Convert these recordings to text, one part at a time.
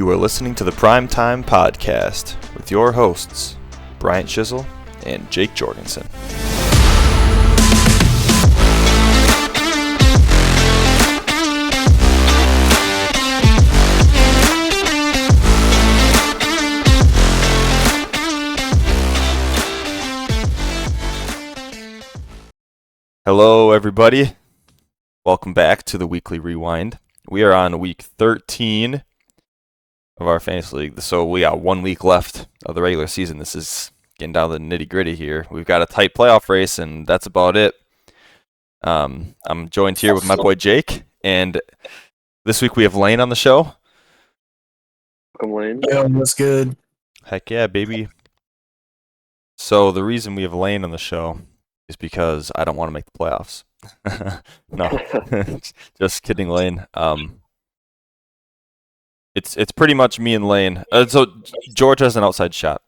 You are listening to the Primetime Podcast with your hosts, Bryant Shizzle and Jake Jorgensen. Hello, everybody. Welcome back to the Weekly Rewind. We are on week 13 of our fantasy league, so we got 1 week left of the regular season. This is getting down to the nitty-gritty here. We've got a tight playoff race, and that's about it. I'm joined here with my boy Jake, and this week we have Lane on the show. Welcome, Lane. Yeah, what's good? Heck yeah, baby. So the reason we have Lane on the show is because I don't want to make the playoffs. No, just kidding, Lane. It's pretty much me and Lane. So George has an outside shot,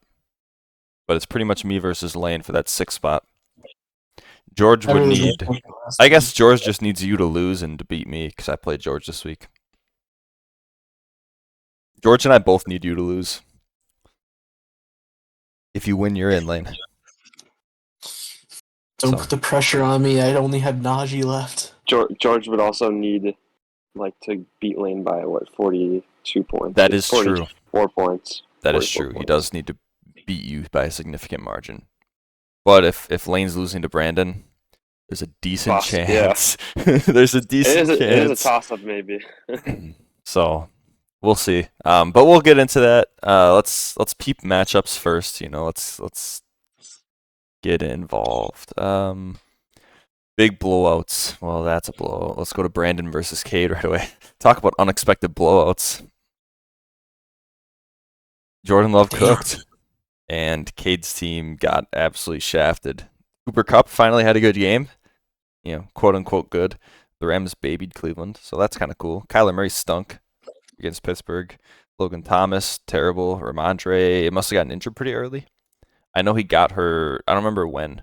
but it's pretty much me versus Lane for that 6th spot. George would need. I guess George just needs you to lose and to beat me because I played George this week. George and I both need you to lose. If you win, you're in, Lane. Don't put the pressure on me. I only have Najee left. George would also need to beat Lane by 42 points. That is true. 4 points. That is true. He does need to beat you by a significant margin. But if Lane's losing to Brandon, there's a decent chance. Yeah. There's a decent chance. It is a toss-up, maybe. So we'll see. But we'll get into that. Let's peep matchups first. Let's get involved. Big blowouts. Well, that's a blowout. Let's go to Brandon versus Cade right away. Talk about unexpected blowouts. Jordan Love cooked, and Cade's team got absolutely shafted. Cooper Kupp finally had a good game. Quote unquote good. The Rams babied Cleveland, so that's kind of cool. Kyler Murray stunk against Pittsburgh. Logan Thomas, terrible. Ramondre must have gotten injured pretty early. I know he got hurt. I don't remember when.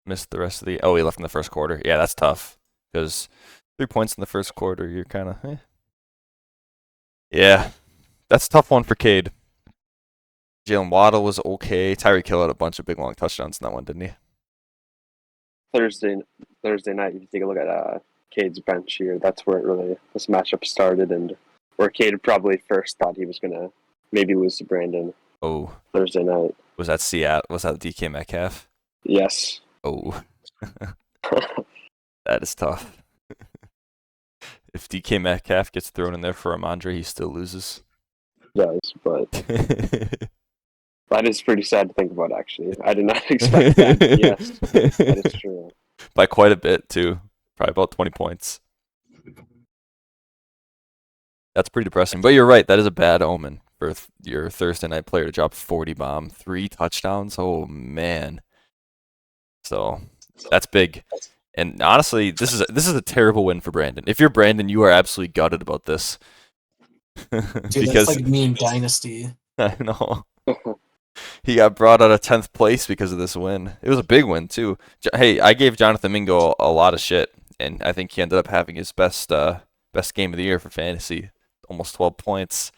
Missed the rest of the. Oh, he left in the first quarter. Yeah, that's tough because 3 points in the first quarter, you're kind of. Yeah, that's a tough one for Cade. Jalen Waddle was okay. Tyreek Hill had a bunch of big long touchdowns in that one, didn't he? Thursday night, if you take a look at Cade's bench here, that's where this matchup started, and where Cade probably first thought he was gonna maybe lose to Brandon. Oh. Thursday night. Was that Seattle? Was that DK Metcalf? Yes. Oh. That is tough. If DK Metcalf gets thrown in there for Ramondre, he still loses. He does, but that is pretty sad to think about, actually. I did not expect that. Yes, that is true. By quite a bit, too. Probably about 20 points. That's pretty depressing. But you're right, that is a bad omen for your Thursday night player to drop 40 bomb, 3 touchdowns. Oh, man. So that's big. And honestly, this is a terrible win for Brandon. If you're Brandon, you are absolutely gutted about this. Dude, because that's like me in Dynasty. I know. He got brought out of 10th place because of this win. It was a big win, too. Hey, I gave Jonathan Mingo a lot of shit, and I think he ended up having his best game of the year for fantasy. Almost 12 points.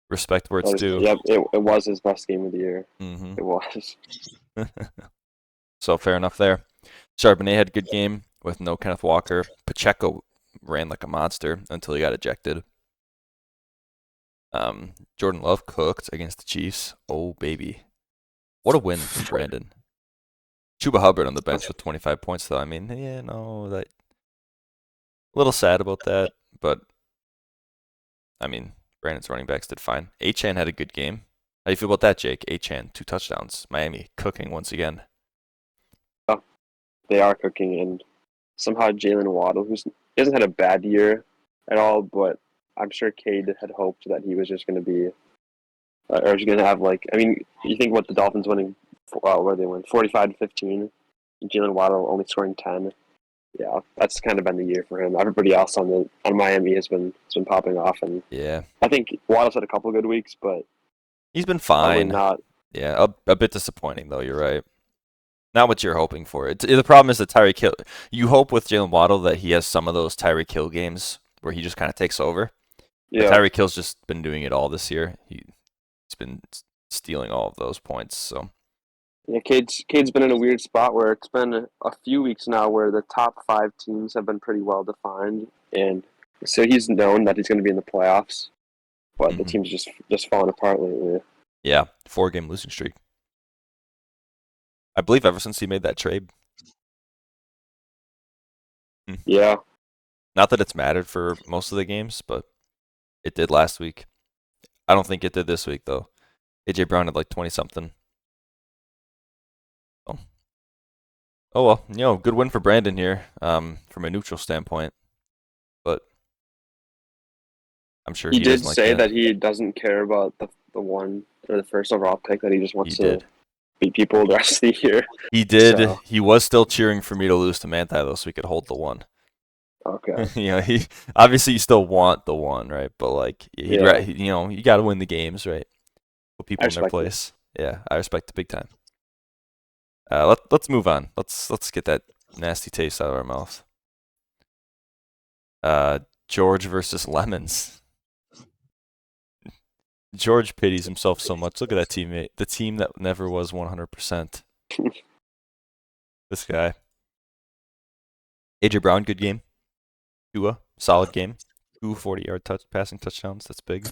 Respect where it's due. Yep, it was his best game of the year. Mm-hmm. It was. So fair enough there. Charbonnet had a good game with no Kenneth Walker. Pacheco ran like a monster until he got ejected. Jordan Love cooked against the Chiefs. Oh, baby. What a win from Brandon. Chuba Hubbard on the bench with 25 points, though. I mean, that a little sad about that, but I mean, Brandon's running backs did fine. Achane had a good game. How do you feel about that, Jake? Achane, 2 touchdowns. Miami cooking once again. Oh, they are cooking, and somehow Jalen Waddle, who hasn't had a bad year at all, but I'm sure Cade had hoped that he was just going to be, or was going to have you think what the Dolphins winning, where they win 45-15, Jalen Waddle only scoring 10. Yeah, that's kind of been the year for him. Everybody else on Miami has been popping off, and yeah, I think Waddle's had a couple of good weeks, but he's been fine. Not. Yeah, a bit disappointing though. You're right. Not what you're hoping for. The problem is that Tyreek Hill. You hope with Jalen Waddle that he has some of those Tyreek Hill games where he just kind of takes over. Yeah. Tyreek Hill's just been doing it all this year. He's been stealing all of those points. So Yeah, Cade's been in a weird spot where it's been a few weeks now where the top 5 teams have been pretty well defined, and so he's known that he's going to be in the playoffs, but the Mhm. team's just falling apart lately. yeah, 4-game losing streak. I believe ever since he made that trade. Yeah, Not that it's mattered for most of the games, but it did last week. I don't think it did this week though. AJ Brown had like 20 something. Oh well, good win for Brandon here. From a neutral standpoint, but I'm sure he he did doesn't like say that. that he doesn't care about the one or the first overall pick, that he just He wants to did. beat people the rest of the year. He did. So, He was still cheering for me to lose to Manti though, so we could hold the one. okay. He obviously you still want the one, right? But like Yeah. you got to win the games, right? Put people I in their respect it. place. Yeah, I respect it big time. Let's move on. Let's get that nasty taste out of our mouth. George versus Lemons. George pities himself so much. Look at that teammate. The team that never was 100%. This guy. AJ Brown, good game. Tua, solid game. 2 40-yard passing touchdowns. That's big.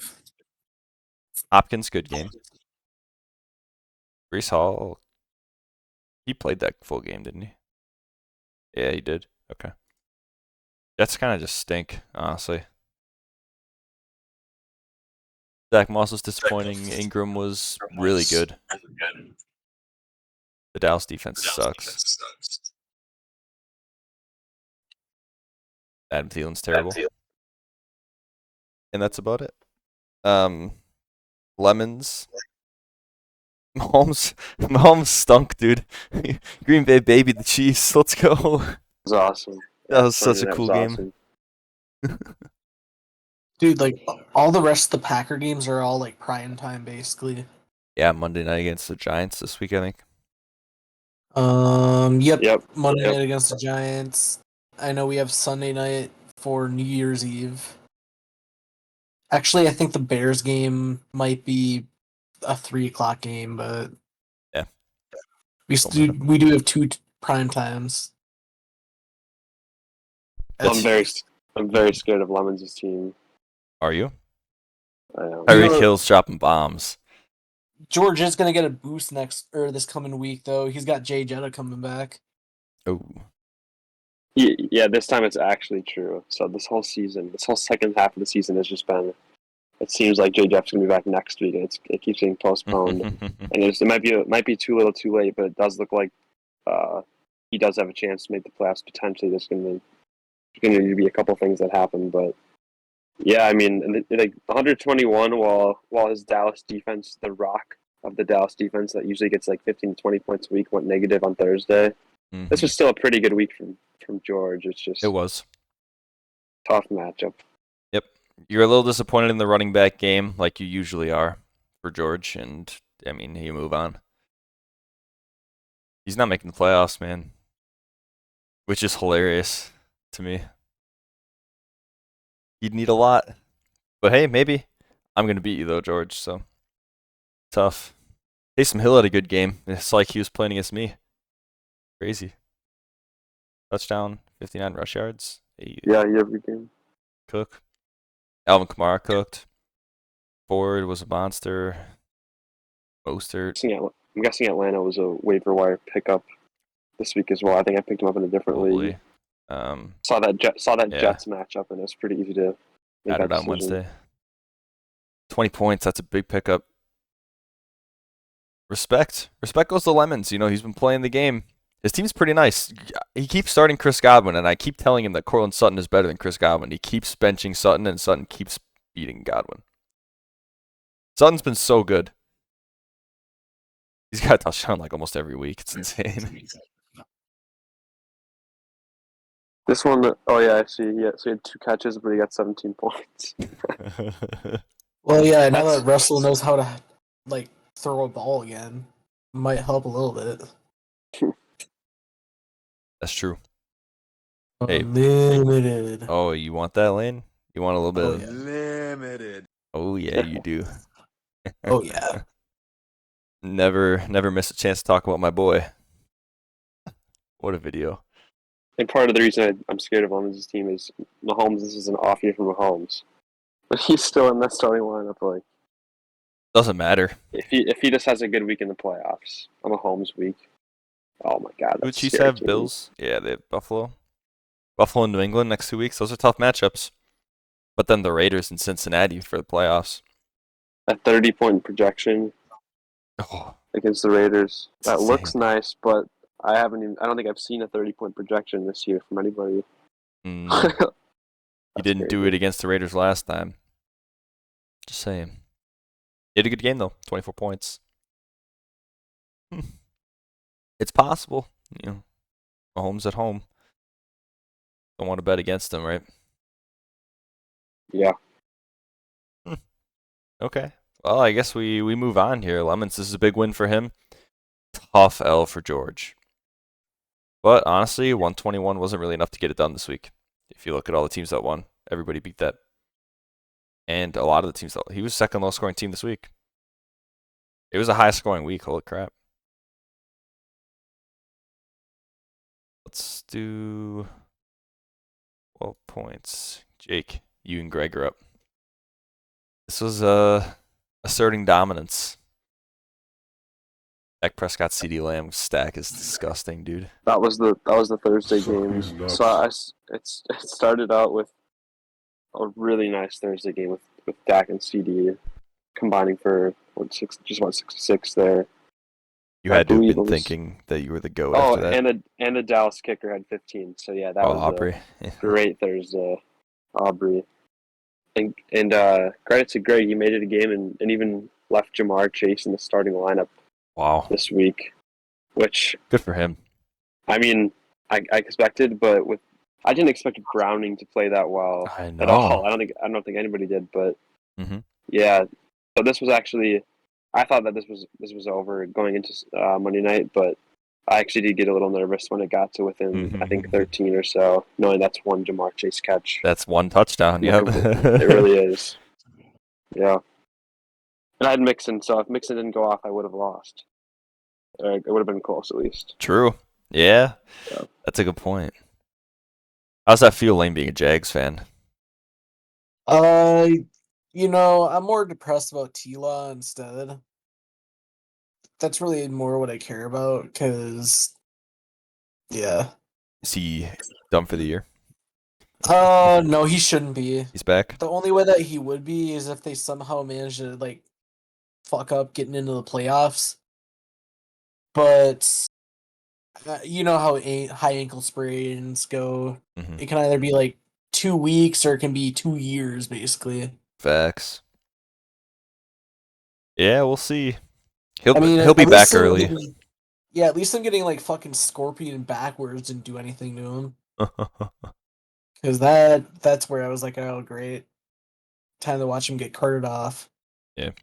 Hopkins, good game. Brees Hall, he played that full game, didn't he? Yeah, he did. Okay. Jets kind of just stink, honestly. Zach Moss was disappointing. Ingram was really good. The Dallas defense sucks. Adam Thielen's terrible. And that's about it. Lemons. Mahomes stunk, dude. Green Bay baby the Chiefs. Let's go. It was awesome. That was such a That cool was game. awesome. Dude, like all the rest of the Packer games are all like prime time basically. Yeah, Monday night against the Giants this week, I think. Yep. Monday Yep. night against the Giants. I know we have Sunday night for New Year's Eve. Actually, I think the Bears game might be a 3 o'clock game, but Yeah. we do have two prime times. I'm very scared of Lemons' team. Are you? I am. Tyreek Hill's dropping bombs. George is gonna get a boost this coming week though. He's got Jay Jetta coming back. Oh. Yeah, this time it's actually true. So this whole second half of the season has just been. It seems like Jay Jeff's gonna be back next week, and it keeps getting postponed. And it might be too little, too late, but it does look like he does have a chance to make the playoffs potentially. There's going to be a couple things that happen, but yeah, I mean, like 121, while his Dallas defense, the rock of the Dallas defense that usually gets like 15 to 20 points a week, went negative on Thursday. Mhm. This was still a pretty good week from George. It's just It was. tough matchup. Yep. You're a little disappointed in the running back game, like you usually are for George, and I mean, you move on. He's not making the playoffs, man, which is hilarious to me. He'd need a lot, but hey, maybe. I'm gonna beat you though, George. So tough. Taysom Hill had a good game. It's like he was playing against me. Crazy. Touchdown, 59 rush yards. Hey, Yeah, every game. Cook. Alvin Kamara cooked. Ford was a monster. Mostert. I'm guessing Atlanta was a waiver wire pickup this week as well. I think I picked him up in a different league. Saw that Jets matchup, and it was pretty easy to make Got that it on decision. Wednesday. 20 points. That's a big pickup. Respect goes to Lemons. He's been playing the game. His team's pretty nice. He keeps starting Chris Godwin, and I keep telling him that Courtland Sutton is better than Chris Godwin. He keeps benching Sutton, and Sutton keeps beating Godwin. Sutton's been so good. He's got a touchdown like almost every week. It's insane. This one, oh yeah, I see. Yeah, so he had 2 catches, but he got 17 points. Well, yeah, now that Russell knows how to like throw a ball again, might help a little bit. That's true. Hey. Unlimited. Oh, you want that, Lane? You want a little bit Oh, of... yeah. Limited. Oh, yeah, you do. Oh yeah. Never miss a chance to talk about my boy. What a video. And part of the reason I'm scared of Mahomes' team is Mahomes. This is an off year for Mahomes, but he's still in that starting lineup. Like Doesn't matter. if he just has a good week in the playoffs, on a Mahomes week, oh my God, Who that's Chiefs scary have? to me. Bills? Yeah, they have Buffalo. Buffalo and New England next 2 weeks. Those are tough matchups. But then the Raiders and Cincinnati for the playoffs. A 30-point projection Oh, against the Raiders. It's That looks insane. nice, but I don't think I've seen a 30-point projection this year from anybody. He didn't do it against the Raiders last time. Just saying. He had a good game, though. 24 points. It's possible. You know, Mahomes at home. Don't want to bet against him, right? Yeah. Okay. Well, I guess we move on here. Lemons, this is a big win for him. Tough L for George. But honestly, 121 wasn't really enough to get it done this week. If you look at all the teams that won, everybody beat that. And a lot of the teams that he was second lowest scoring team this week. It was a high scoring week. Holy crap. Let's do 12 points. Jake, you and Greg are up. This was asserting dominance. Dak Prescott, CD Lamb stack is disgusting, dude. That was the Thursday Fuck game. these nuts. So it started out with a really nice Thursday game with Dak and CD combining for just 66 there. You I had to have believe been it was- thinking that you were the GOAT Oh, after that. and the Dallas kicker had 15. So yeah, that Oh, was Aubrey. a great Thursday, Aubrey. And credit to Greg, he made it a game and even left Jamar Chase in the starting lineup Wow. this week, which Good for him. I mean I expected, but I didn't expect Browning to play that well I at all. know. I don't think anybody did, but Mhm. yeah. So this was actually, I thought that this was over going into Monday night, but I actually did get a little nervous when it got to within I think 13 or so, knowing that's one Jamar Chase catch. That's one touchdown. Yep. It really is. Yeah. And I had Mixon, so if Mixon didn't go off, I would have lost. It would have been close at least. True. Yeah. Yeah. That's a good point. How's that feel, Lane, being a Jags fan? I'm more depressed about T-Law instead. That's really more what I care about, because, yeah. Is he done for the year? No, he shouldn't be. He's back? The only way that he would be is if they somehow manage to, fuck up getting into the playoffs. But, you know how high ankle sprains go. Mhm. It can either be, 2 weeks or it can be 2 years, basically. Facts. Yeah, we'll see. He'll I mean, be at back least them early. yeah, at least I'm getting, fucking Scorpion backwards didn't do anything to him. Because that's where I was like, oh, great. Time to watch him get carted off. Jake,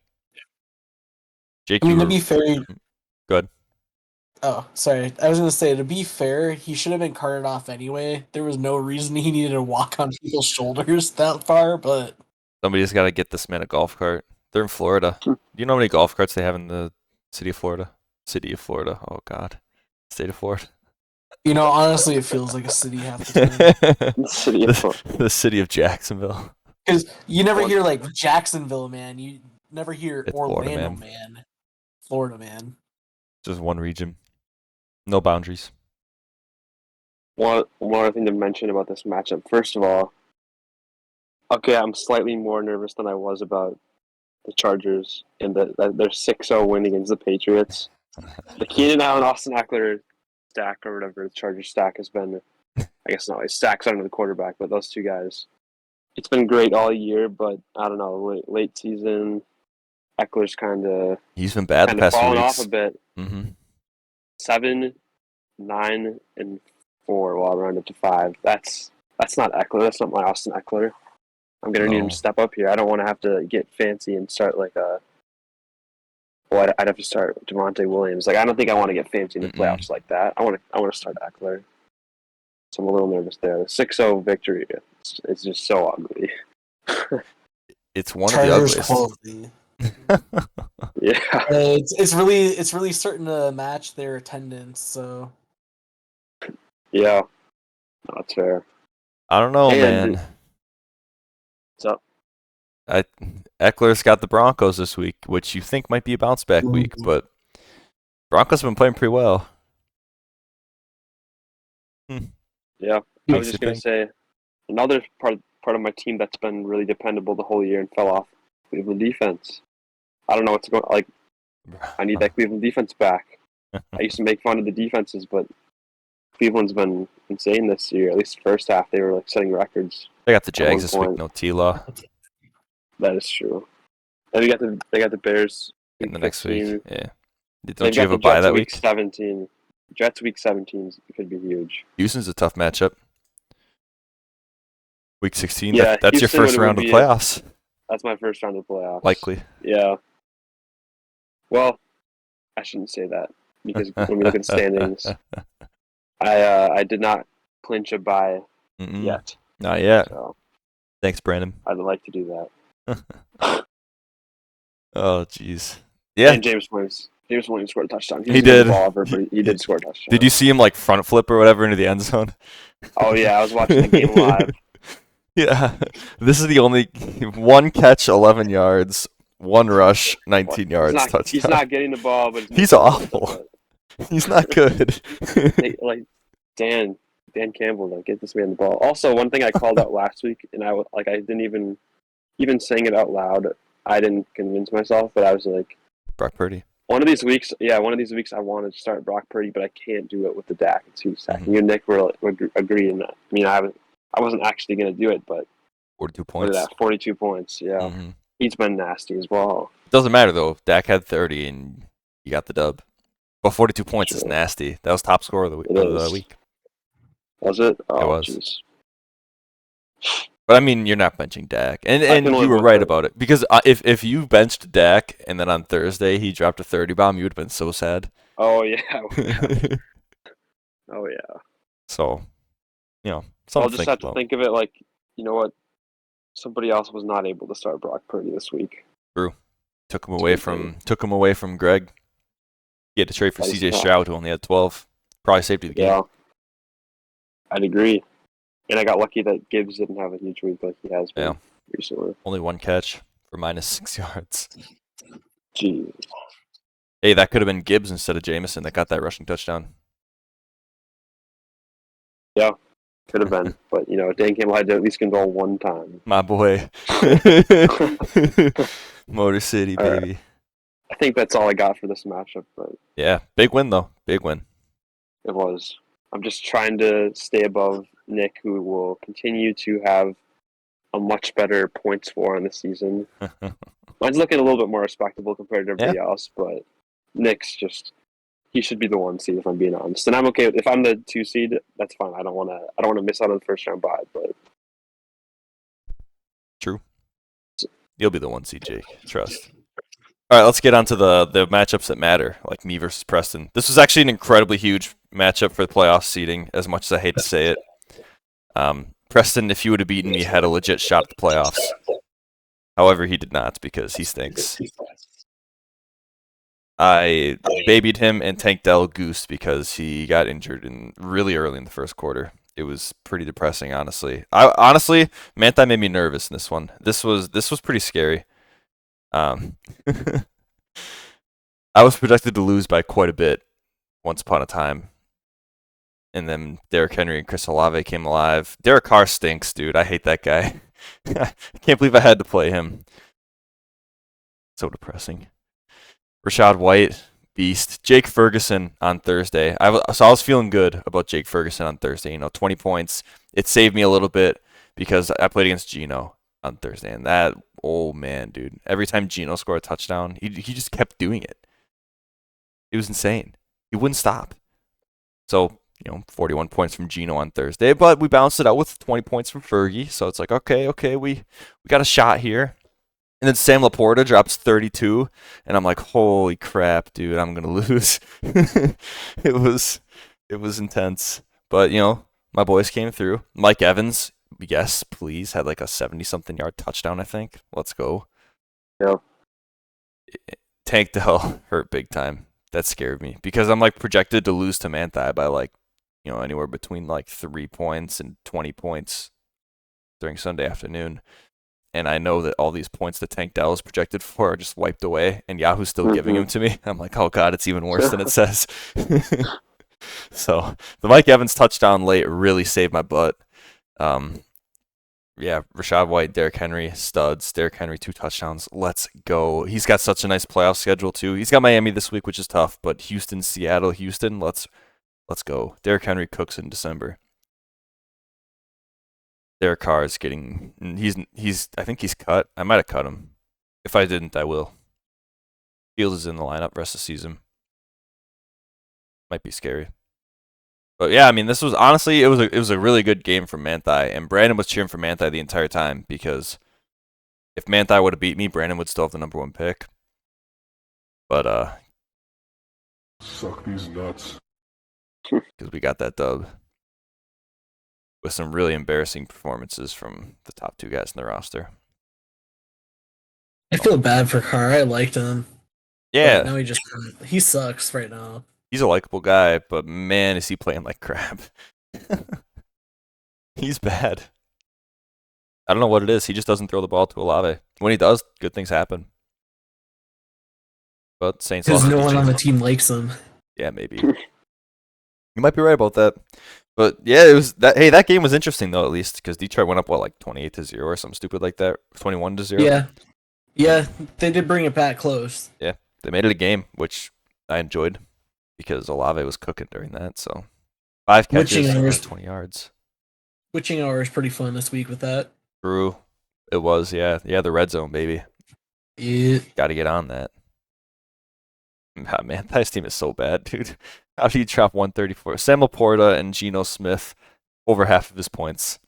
I mean, you to were be fair... good. Oh, sorry. I was going to say, to be fair, he should have been carted off anyway. There was no reason he needed to walk on people's shoulders that far, but... Somebody's got to get this man a golf cart. They're in Florida. Do you know how many golf carts they have in the city of Florida? City of Florida. Oh, God. State of Florida. Honestly, it feels like a city half the time. City of Florida. The city of Jacksonville. Because you never hear, Jacksonville, man. You never hear It's Florida, Orlando, man. man. Florida, man. Just one region. No boundaries. One other thing to mention about this matchup. First of all, okay, I'm slightly more nervous than I was about the Chargers and their 6-0 win against the Patriots. The Keenan Allen, Austin Eckler stack or whatever the Chargers stack has been, I guess not, stacks under the quarterback, but those two guys. It's been great all year, but I don't know, late season, Eckler's kind of He's been bad the past few fallen weeks. off a bit. Mm-hmm. 7, 9, and 4. Well, I'll round it to 5. That's not Eckler. That's not my Austin Eckler. I'm gonna need him No. to step up here. I don't want to have to get fancy and start I'd have to start Devontae Williams. I don't think I want to get fancy in the playoffs like that. I want to start Eckler. So I'm a little nervous there. The 6-0 victory, it's just so ugly. It's one of the Chargers ugliest. quality. Yeah. It's really starting to match their attendance. So Yeah. No, that's fair. I don't know, And- man. So Eckler's got the Broncos this week, which you think might be a bounce back week, but Broncos have been playing pretty well. yeah, I Makes was just you gonna think. say another part of my team that's been really dependable the whole year and fell off. Cleveland defense. I don't know what's going. Like, I need that Cleveland defense back. I used to make fun of the defenses, but Cleveland's been insane this year. At least the first half, they were like setting records. They got the At Jags one this week, point. no T-Law. That is true. And they got the Bears In the next week. 15. Yeah. They've Don't you got have a the bye Jets that week week? 17. Jets week 17 could be huge. Houston's a tough matchup. Week 16, Yeah, that's your Houston first would round of be playoffs, That's my first round of playoffs. likely. Yeah. Well, I shouldn't say that because when we look at the standings, I did not clinch a bye Mm-mm. yet, Not yet. so Thanks, Brandon. I'd like to do that. Oh, jeez. Yeah. And James Williams scored a touchdown. He didn't get the did. ball ever, but he did score a touchdown. Did you see him like front flip or whatever into the end zone? Oh yeah, I was watching the game live. Yeah. This is the only one catch, 11 yards, one rush, 19 yards, touchdown. He's not getting the ball, but He's awful. He's not good. Like Dan Campbell, like get this man the ball. Also, one thing I called out last week, and I didn't even saying it out loud. I didn't convince myself, but I was like, Brock Purdy. one of these weeks, I wanted to start Brock Purdy, but I can't do it with the Dak and 2 sacks. Mhm. You and Nick would agree in that. I mean, I wasn't actually going to do it, but 42 look points. at that, 42 points. Yeah, Mhm. he's been nasty as well. Doesn't matter though. Dak had 30 and you got the dub. But 42 points is Sure. nasty. That was top scorer of the It is. week. Was it? Oh, was. jeez. But I mean, you're not benching Dak, and can you live were with right it. about it because if you benched Dak and then on Thursday he dropped a 30 bomb, you would have been so sad. Oh yeah. Oh yeah. So, you know, I'll something just to have think to about. think of it like, you know what? Somebody else was not able to start Brock Purdy this week. Took him away from Greg. He had to trade for That is C.J. tough. Stroud, who only had 12. Probably saved you the game. Yeah. I'd agree. And I got lucky that Gibbs didn't have a huge week like he has been Yeah. recently. Only one catch for -6 yards. Jeez. Hey, that could have been Gibbs instead of Jameson that got that rushing touchdown. Could have been. But, Dan Campbell had to at least goal one time. My boy. Motor City, All right. baby. I think that's all I got for this matchup, but Yeah, big win though. Big win. it was. I'm just trying to stay above Nick, who will continue to have a much better points for on the season. Mine's looking a little bit more respectable compared to everybody else, but Nick's he should be the 1 seed if I'm being honest. And I'm okay if I'm the 2 seed, that's fine. I don't want to miss out on the first round bye, but You'll be the 1 seed, Jake. Trust. All right, let's get on to the matchups that matter, like me versus Preston. This was actually an incredibly huge matchup for the playoff seeding, as much as I hate to say it. Preston, if you would have beaten me, had a legit shot at the playoffs. However, he did not because he stinks. I babied him and tanked Del Goose because he got injured really early in the first quarter. It was pretty depressing, honestly. Honestly, Manti made me nervous in this one. This was pretty scary. I was projected to lose by quite a bit once upon a time. And then Derrick Henry and Chris Olave came alive. Derek Carr stinks, dude. I hate that guy. I can't believe I had to play him. So depressing. Rashad White, beast. Jake Ferguson on Thursday. I was feeling good about Jake Ferguson on Thursday. 20 points. It saved me a little bit because I played against Geno on Thursday. And that, oh man, dude. Every time Geno scored a touchdown, he just kept doing it. It was insane. He wouldn't stop. So, 41 points from Geno on Thursday. But we bounced it out with 20 points from Fergie. So it's like, okay, we got a shot here. And then Sam Laporta drops 32, and I'm like, holy crap, dude, I'm gonna lose. It was intense, but my boys came through. Mike Evans yes, please. Had like a 70-something yard touchdown, I think. Let's go. Yep. Tank Dell hurt big time. That scared me because I'm like projected to lose to Manti by like, anywhere between like 3 points and 20 points during Sunday afternoon. And I know that all these points that Tank Dell is projected for are just wiped away, and Yahoo's still giving them to me. I'm like, oh god, it's even worse than it says. So the Mike Evans touchdown late really saved my butt. Yeah, Rachaad White, Derrick Henry, studs. Derrick Henry, 2 touchdowns. Let's go. He's got such a nice playoff schedule too. He's got Miami this week, which is tough, but Houston, Seattle, Houston. Let's go. Derrick Henry cooks in December. Derek Carr is getting. He's. I think he's cut. I might have cut him. If I didn't, I will. Fields is in the lineup rest of the season. Might be scary. But yeah, I mean, this was honestly, it was a really good game for Manti, and Brandon was cheering for Manti the entire time because if Manti would have beat me, Brandon would still have the number 1 pick. But Suck these nuts. because we got that dub with some really embarrassing performances from the top 2 guys in the roster. I feel bad for Carr. I liked him. Yeah, But now he sucks right now. he's a likable guy, but man, is he playing like crap. He's bad. I don't know what it is. He just doesn't throw the ball to Olave. When he does, good things happen. But Saints Because lost. no one on the team likes him. Yeah, maybe. You might be right about that. But yeah, it was that. Hey, that game was interesting though, at least because Detroit went up like 28-0 or something stupid like that, 21-0. Yeah, they did bring it back close. Yeah, they made it a game, which I enjoyed because Olave was cooking during that. So 5 catches, Witching hours. 20 yards. Witching hour is pretty fun this week with that. True, it was. Yeah, the red zone, baby. Yeah. Got to get on that. Ah, man, this team is so bad, dude. How do you drop 134? Sam Laporta and Geno Smith over half of his points.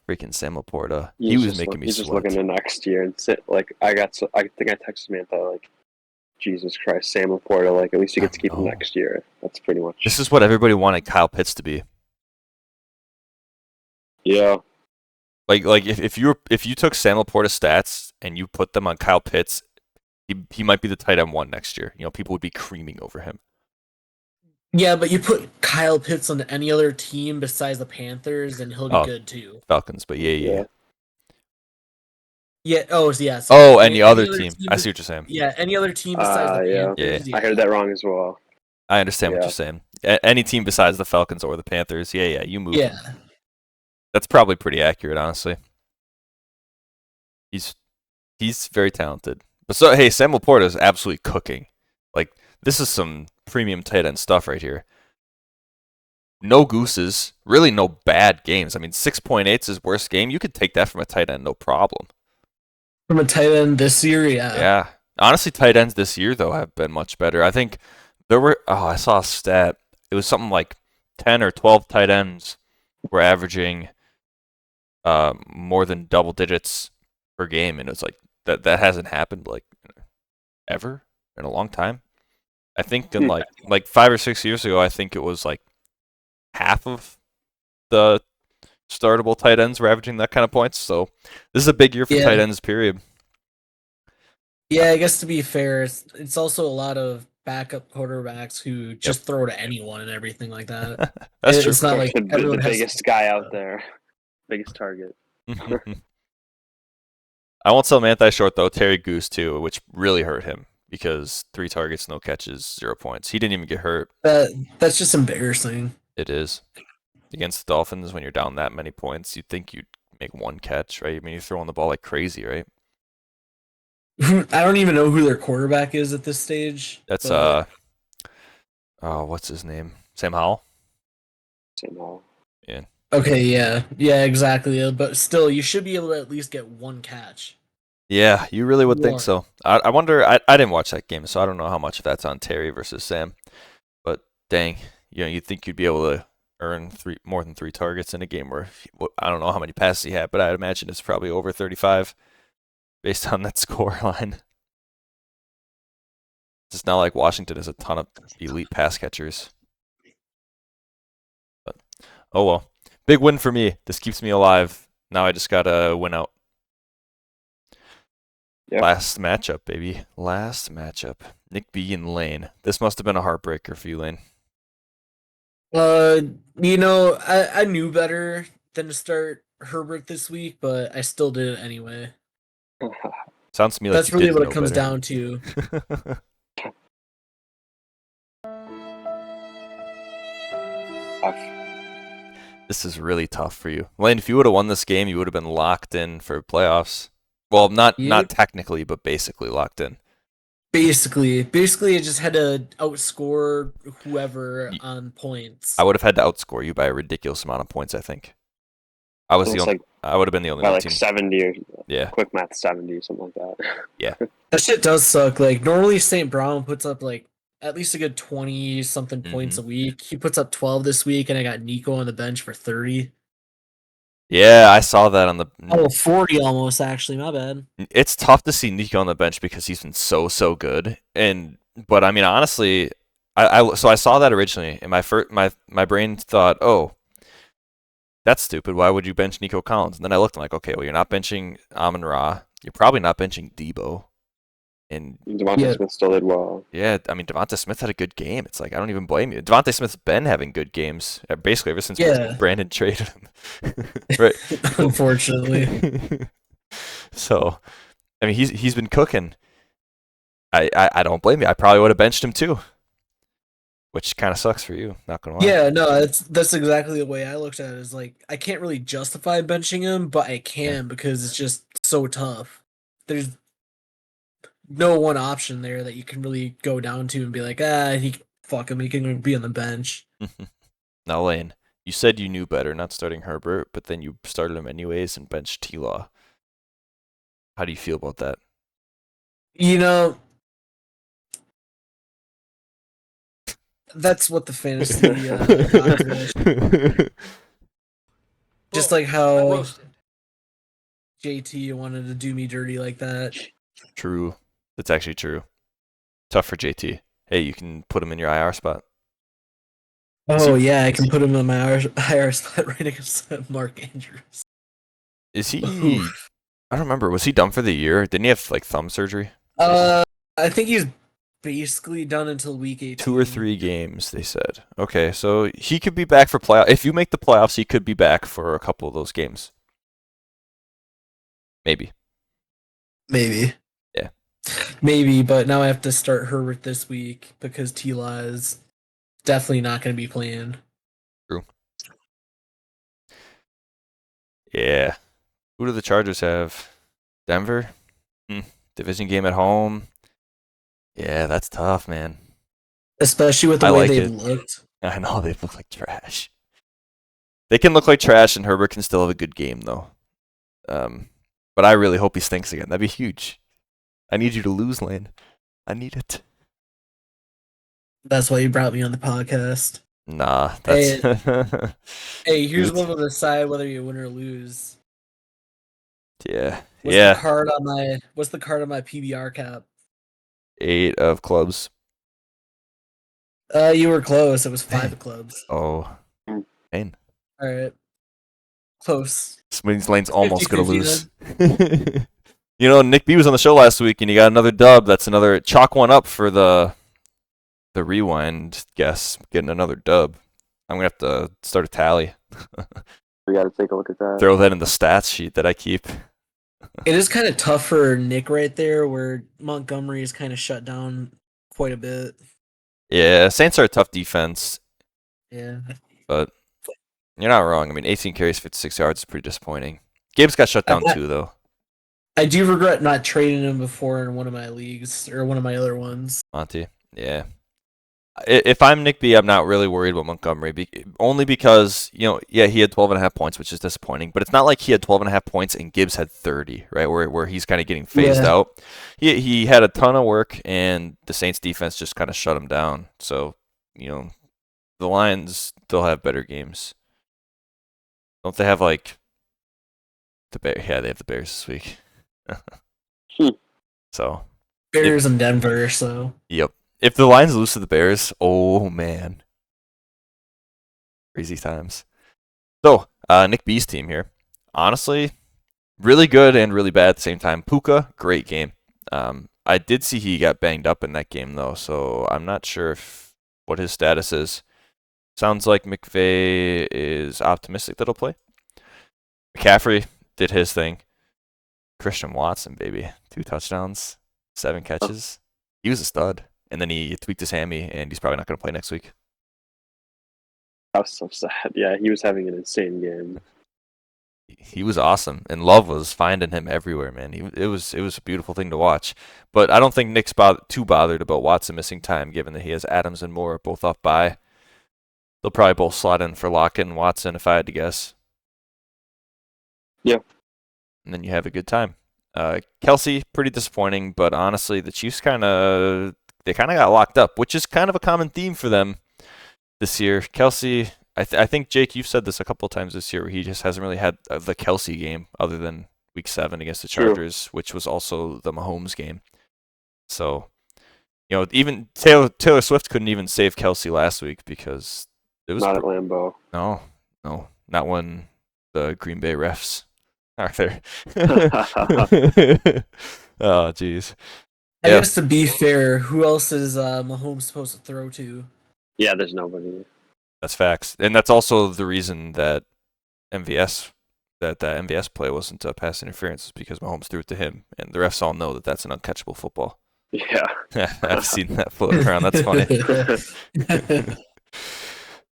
Freaking Sam Laporta. He was making me He's just sweat. looking to next year and sit like I think I texted Samantha like, Jesus Christ, Sam Laporta, like at least you get to keep him know. next year. That's pretty much. This is what everybody wanted Kyle Pitts to be. Yeah. Like if you took Sam Laporta's stats and you put them on Kyle Pitts, he might be the tight end 1 next year. People would be creaming over him. Yeah, but you put Kyle Pitts on any other team besides the Panthers, and he'll be good too. Falcons, but yeah. Yeah. Oh, yeah. Oh, any other team. I see what you're saying. Yeah, any other team besides the yeah. Panthers. Yeah. I heard that wrong as well. I understand what you're saying. Any team besides the Falcons or the Panthers. Yeah, you move. Yeah. That's probably pretty accurate, honestly. He's very talented. But so hey, Sam Laporta is absolutely cooking. Like this is some premium tight end stuff right here. No gooses, really no bad games. I mean, 6.8 is his worst game. You could take that from a tight end, no problem. From a tight end this year, yeah. Yeah. Honestly, tight ends this year though have been much better. I think there were I saw a stat. It was something like 10 or 12 tight ends were averaging more than double digits per game, and it's like that hasn't happened like ever in a long time. I think in like 5 or 6 years ago, I think it was like half of the startable tight ends were averaging that kind of points. So this is a big year for tight ends, period. Yeah, I guess to be fair, it's also a lot of backup quarterbacks who just throw to anyone and everything like that. That's true. It's not like the biggest guy out there, biggest target. I won't sell Manti short though. Terry Goose too, which really hurt him because 3 targets, no catches, 0 points. He didn't even get hurt. That's just embarrassing. It is. Against the Dolphins, when you're down that many points, you'd think you'd make 1 catch, right? I mean, you're throwing the ball like crazy, right? I don't even know who their quarterback is at this stage. That's what's his name? Sam Howell. Sam Howell. Yeah. Okay, yeah, exactly. But still, you should be able to at least get 1 catch. Yeah, you really would think so. I wonder. I didn't watch that game, so I don't know how much of that's on Terry versus Sam. But dang, you'd think you'd be able to earn more than 3 targets in a game where I don't know how many passes he had, but I'd imagine it's probably over 35 based on that score line. It's not like Washington has a ton of elite pass catchers. But oh well. Big win for me. This keeps me alive. Now I just gotta win out. Yep. Last matchup, baby. Last matchup. Nick B and Lane. This must have been a heartbreaker for you, Lane. I knew better than to start Herbert this week, but I still did it anyway. Sounds to me like That's you really did what know it comes better. down to. Tough. This is really tough for you, Lane. If you would have won this game, you would have been locked in for playoffs. Well, not Yep. technically, but basically locked in. Basically, I just had to outscore whoever on points. I would have had to outscore you by a ridiculous amount of points. I think. I was It's the only. like I would have been the only by one like team. 70 or Yeah. quick math 70, something like that. That shit does suck. Like normally St. Brown puts up like at least a good 20 something points a week. He puts up 12 this week, and I got Nico on the bench for 30. Yeah, I saw that on the. Oh, 40 almost actually. My bad. It's tough to see Nico on the bench because he's been so good. But I mean, honestly, so I saw that originally, and my brain thought, oh, that's stupid. Why would you bench Nico Collins? And then I looked and like, okay, well, you're not benching Amon Ra. You're probably not benching Debo. And Devontae Yeah. Smith still did well. yeah, I mean, Devonta Smith had a good game. It's like I don't even blame you. Devonta Smith's been having good games basically ever since Yeah. Brandon traded him. Right. Unfortunately. So, I mean, he's been cooking. I don't blame you. I probably would have benched him too, which kind of sucks for you. Not gonna lie. Yeah, no, that's exactly the way I looked at it. Is like I can't really justify benching him, but I can because it's just so tough. There's no one option there that you can really go down to and be like, fuck him, he can be on the bench. Now, Lane, you said you knew better not starting Herbert, but then you started him anyways and benched T-Law. How do you feel about that? You know, that's what the fantasy gods wish. Just like how JT wanted to do me dirty like that. True. That's actually true. Tough for JT. Hey, you can put him in your IR spot. Oh yeah, I can put him in my IR spot right against Mark Andrews. Is he? Oof. I don't remember. Was he done for the year? Didn't he have like thumb surgery? I think he's basically done until week 18. 2 or 3 games, they said. Okay, so he could be back for playoff. If you make the playoffs, he could be back for a couple of those games. Maybe. Maybe. Yeah. Maybe, but now I have to start Herbert this week because T-Law is definitely not going to be playing. True. Yeah. Who do the Chargers have? Denver? Division game at home. Yeah, that's tough, man. Especially with the I way like they've it. looked. I know they look like trash. They can look like trash, and Herbert can still have a good game, though. But I really hope he stinks again. That'd be huge. I need you to lose, Lane. I need it. That's why you brought me on the podcast. Nah, that's. Hey, here's Dude. what will decide whether you win or lose. Yeah. What's Yeah. the card on my PBR cap? 8 of clubs. You were close. It was 5 of clubs. Oh. Pain. All right. Close. This means Lane's almost going to 50-50 lose. You know, Nick B was on the show last week, and he got another dub. That's another chalk one up for the rewind guess, getting another dub. I'm going to have to start a tally. We got to take a look at that. Throw that in the stats sheet that I keep. It is kind of tough for Nick right there, where Montgomery is kind of shut down quite a bit. Yeah, Saints are a tough defense, Yeah. but you're not wrong. I mean, 18 carries, 56 yards is pretty disappointing. Gibbs got shut down too, though. I do regret not trading him before in one of my leagues or one of my other ones. Monty, yeah. If I'm Nick B, I'm not really worried about Montgomery, only because, you know, yeah, he had 12.5 points, which is disappointing, but it's not like he had 12.5 points and Gibbs had 30, right, where he's kind of getting phased out. He had a ton of work, and the Saints defense just kind of shut him down. So, you know, the Lions, they'll have better games. Don't they have, like, the Bears? Yeah, they have the Bears this week. So, Bears in Denver, so. yep. If the Lions lose to the Bears, oh man. Crazy times. So, Nick B's team here. Honestly, really good and really bad at the same time. Puka, great game. I did see he got banged up in that game, though, so I'm not sure what his status is. Sounds like McVay is optimistic that he'll play. McCaffrey did his thing. Christian Watson, baby. 2 touchdowns, 7 catches. He was a stud. And then he tweaked his hammy, and he's probably not going to play next week. That was so sad. Yeah, he was having an insane game. He was awesome, and Love was finding him everywhere, man. It was a beautiful thing to watch. But I don't think Nick's too bothered about Watson missing time, given that he has Adams and Moore both off bye. They'll probably both slot in for Lockett and Watson, if I had to guess. Yeah. And then you have a good time. Kelsey, pretty disappointing, but honestly, the Chiefs kind of got locked up, which is kind of a common theme for them this year. Kelsey, I think, Jake, you've said this a couple of times this year, where he just hasn't really had the Kelsey game other than Week 7 against the Chargers, which was also the Mahomes game. So, even Taylor Swift couldn't even save Kelsey last week because it was not at Lambeau. No, not when the Green Bay refs are there. Oh, jeez. I Yeah. guess to be fair, who else is Mahomes supposed to throw to? Yeah, there's nobody. That's facts, and that's also the reason that MVS play wasn't a pass interference, is because Mahomes threw it to him, and the refs all know that that's an uncatchable football. Yeah. I've seen that floating around. That's funny.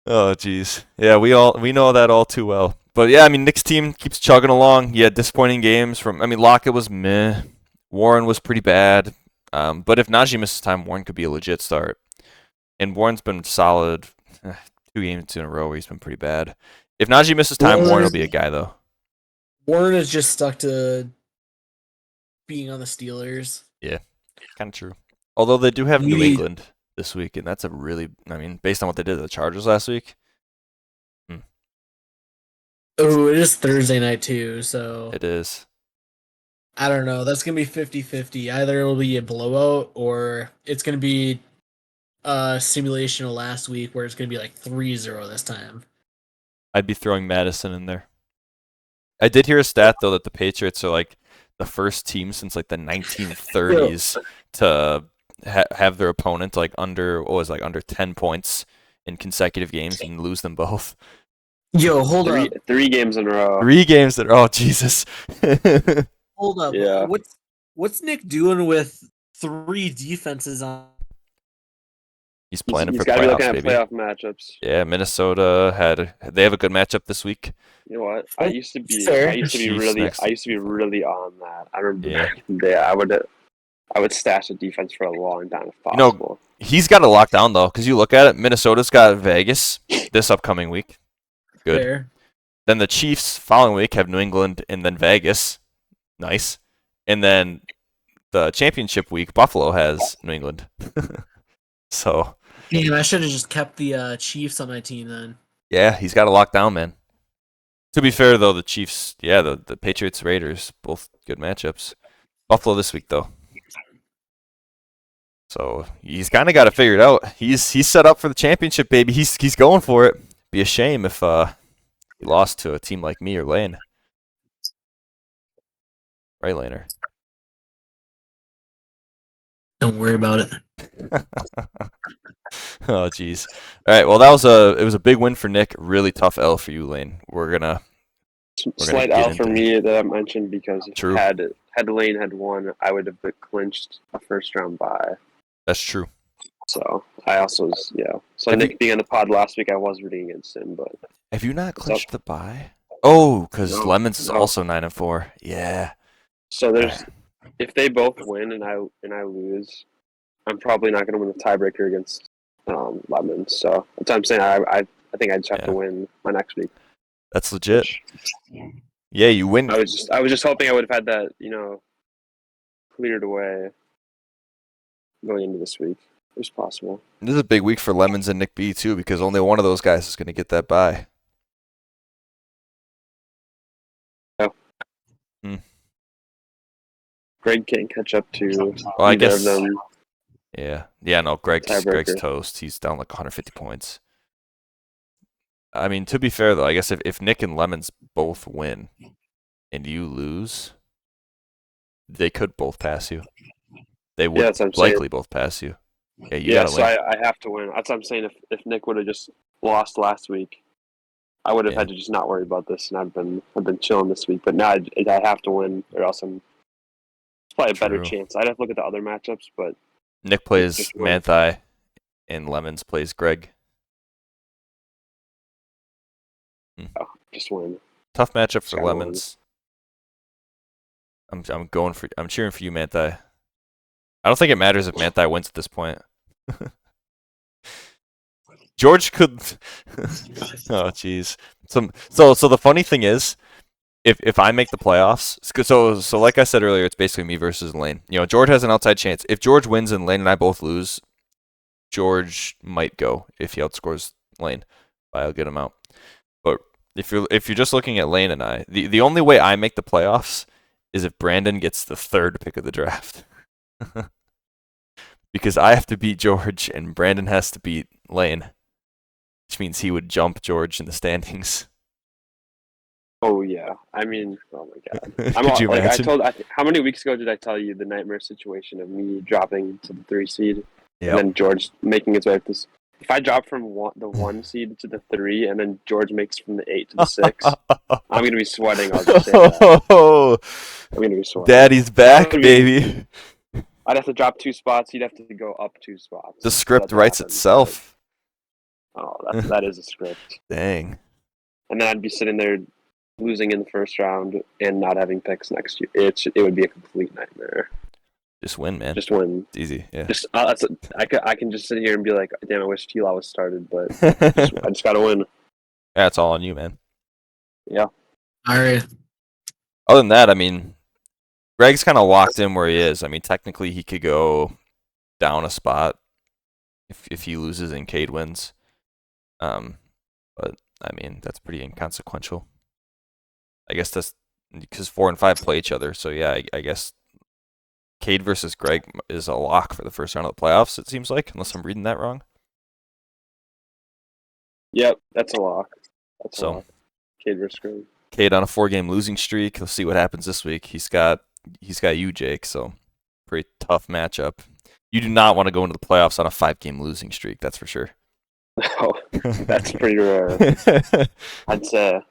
Oh, jeez. Yeah, we know that all too well. But yeah, I mean, Nick's team keeps chugging along. He had disappointing games Lockett was meh. Warren was pretty bad. But if Najee misses time, Warren could be a legit start. And Warren's been solid 2 games in a row where he's been pretty bad. If Najee misses time, Warren will be a guy, though. Warren is just stuck to being on the Steelers. Yeah, kind of true. Although they do have New We- England this week, and that's based on what they did to the Chargers last week, Oh, it is Thursday night too, so it is. I don't know. That's going to be 50-50. Either it'll be a blowout or it's going to be a simulation of last week where it's going to be like 3-0 this time. I'd be throwing Madison in there. I did hear a stat, though, that the Patriots are like the first team since like the 1930s to have their opponent under 10 points in consecutive games and lose them both. Yo, hold up. 3 games in a row. 3 games that oh Jesus. Hold up. Yeah. What's Nick doing with 3 defenses on? He's playing He's for got to be looking playoffs, at baby. playoff matchups. Yeah, Minnesota they have a good matchup this week. You know what? I used to be Fair. Chiefs really on that. I remember Yeah. back in the day, I would stash the defense for a long time if You know, possible. He's got it locked down though, because you look at it, Minnesota's got Vegas this upcoming week. Good. Fair. Then the Chiefs following week have New England and then Vegas. Nice. And then the championship week, Buffalo has New England. So, Damn, I should have just kept the Chiefs on my team then. yeah, he's got it locked down, man. To be fair, though, the Chiefs, the Patriots, Raiders, both good matchups. Buffalo this week, though. So, he's kind of got it figured out. He's set up for the championship, baby. He's going for it. Be a shame if he lost to a team like me or Lane. Right, Laner? Don't worry about it. Oh, jeez. All right. Well, it was a big win for Nick. Really tough L for you, Lane. We're gonna Slight get out for into- me that I mentioned because if True. had Lane had won, I would have clinched a first round bye. That's true. So I also was, yeah. So Have Nick being on the pod last week, I was rooting against him, but Have you not clinched the bye? Oh, because No, Lemons is no. also 9-4. Yeah. so there's if they both win and I lose, I'm probably not going to win the tiebreaker against Lemons. So that's what I'm saying. I think I just have Yeah. to win my next week. That's legit. Yeah, you win. I was just hoping I would have had that cleared away going into this week. It was possible. This is a big week for Lemons and Nick B too, because only one of those guys is going to get that bye. Greg can't catch up to Well, I either guess. of them. Yeah. No. Greg's Tiebreaker. toast. He's down like 150 points. I mean, to be fair though, I guess if Nick and Lemons both win and you lose, they could both pass you. They would that's what I'm saying. likely both pass you. Yeah, you Yeah, gotta so win. I have to win. That's what I'm saying. If Nick would have just lost last week, I would have Yeah. had to just not worry about this, and I've been chilling this week. But now I have to win, or else it's probably a better True. chance. I'd have to look at the other matchups, but Nick plays just win. Manthai, and Lemons plays Greg. just win. Tough matchup for gotta win. Lemons. I'm cheering for you, Manthai. I don't think it matters if Manthai wins at this point. George could. Oh, jeez. So the funny thing is, if I make the playoffs, so like I said earlier, it's basically me versus Lane. You know, George has an outside chance. If George wins and Lane and I both lose, George might go if he outscores Lane. I'll get him out. But if you're just looking at Lane and I, the only way I make the playoffs is if Brandon gets the third pick of the draft. Because I have to beat George and Brandon has to beat Lane, which means he would jump George in the standings. Oh yeah, I mean, oh my god. Could you imagine? How many weeks ago did I tell you the nightmare situation of me dropping to the 3 seed Yep. and then George making his way up this? If I drop from the 1 seed to the 3 and then George makes from the 8 to the 6, I'm gonna be sweating. I'll just say that. Oh, I'm gonna be sweating. Daddy's back, That would baby. I'd have to drop 2 spots. He'd have to go up 2 spots. The script That's writes happened. itself. Oh, that is a script. Dang. And then I'd be sitting there losing in the first round and not having picks next year. It would be a complete nightmare. Just win, man. Just win. It's easy. Yeah. I can just sit here and be like, damn, I wish T-Law was started, but I just gotta win. That's all on you, man. Yeah. All right. Other than that, I mean, Greg's kind of locked in where he is. I mean, technically, he could go down a spot if he loses and Cade wins. But I mean, that's pretty inconsequential. I guess that's because 4 and 5 play each other. So yeah, I guess Cade versus Greg is a lock for the first round of the playoffs. It seems like, unless I'm reading that wrong. Yep, that's a lock. That's a So lock. Cade versus Greg. Cade on a 4-game losing streak. Let's see what happens this week. He's got you, Jake. So pretty tough matchup. You do not want to go into the playoffs on a 5-game losing streak. That's for sure. Oh, that's pretty rare. I'd say.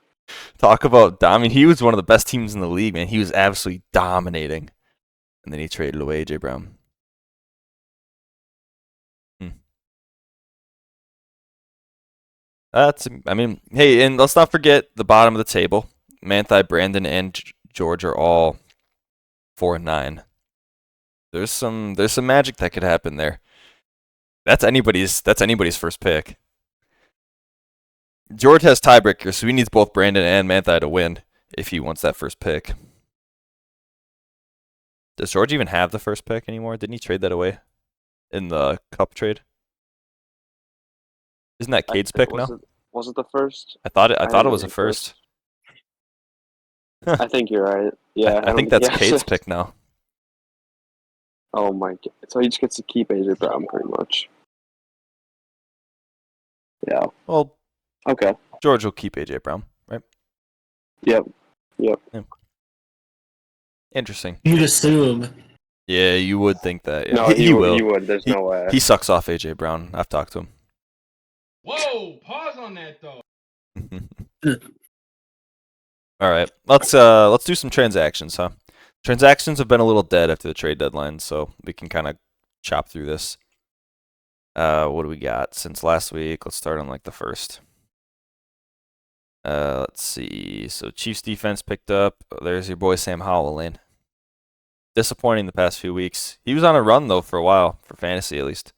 Talk about I mean, he was one of the best teams in the league, man. He was absolutely dominating. And then he traded away AJ Brown. I mean, hey, and let's not forget the bottom of the table. Manthai, Brandon, and George are all 4 and 9. There's some magic that could happen there. That's anybody's first pick. George has tiebreakers, so he needs both Brandon and Manthai to win if he wants that first pick. Does George even have the first pick anymore? Didn't he trade that away in the cup trade? Isn't that Cade's pick now? Was it the first? I thought it was a first. I think you're right. Yeah, I think that's Cade's pick now. Oh my god! So he just gets to keep AJ Brown pretty much. Yeah. Well, okay. George will keep AJ Brown, right? Yep. Interesting. You'd assume. Yeah, you would think that. Yeah. No, he will. He would. There's no way. He sucks off AJ Brown. I've talked to him. Whoa! Pause on that though. All right, let's do some transactions, huh? Transactions have been a little dead after the trade deadline, so we can kind of chop through this. What do we got since last week? Let's start on like the first. Let's see. So Chiefs defense picked up. There's your boy Sam Howell in. Disappointing the past few weeks. He was on a run though for a while, for fantasy at least.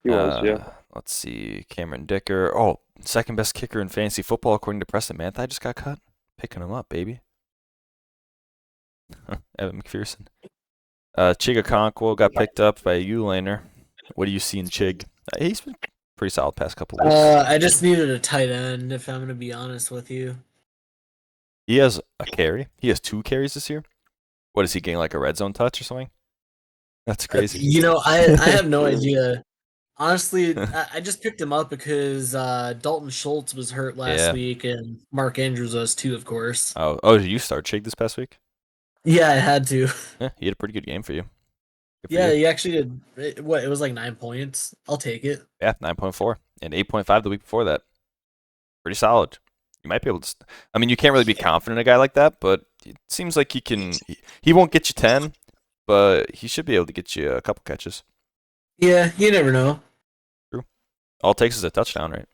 He was, yeah. Let's see. Cameron Dicker. Oh, second best kicker in fantasy football according to Preston Manthai just got cut. Picking him up, baby. Evan McPherson. Chig Okonkwo got picked up by Ulaner. What do you see in Chig? He's been pretty solid past couple weeks. I just needed a tight end, if I'm going to be honest with you. He has a carry. He has 2 carries this year. What is he getting, like a red zone touch or something? That's crazy. You know, I have no idea. Honestly, I just picked him up because Dalton Schultz was hurt last Yeah. week, and Mark Andrews was too, of course. Oh, did you start Chig this past week? Yeah, I had to. Yeah, he had a pretty good game for you. Good for Yeah, you. he actually did. What? It was like 9 points. I'll take it. Yeah, 9.4 and 8.5 the week before that. Pretty solid. You might be able to. I mean, you can't really be confident in a guy like that, but it seems like he can. He won't get you 10, but he should be able to get you a couple catches. Yeah, you never know. All it takes is a touchdown, right?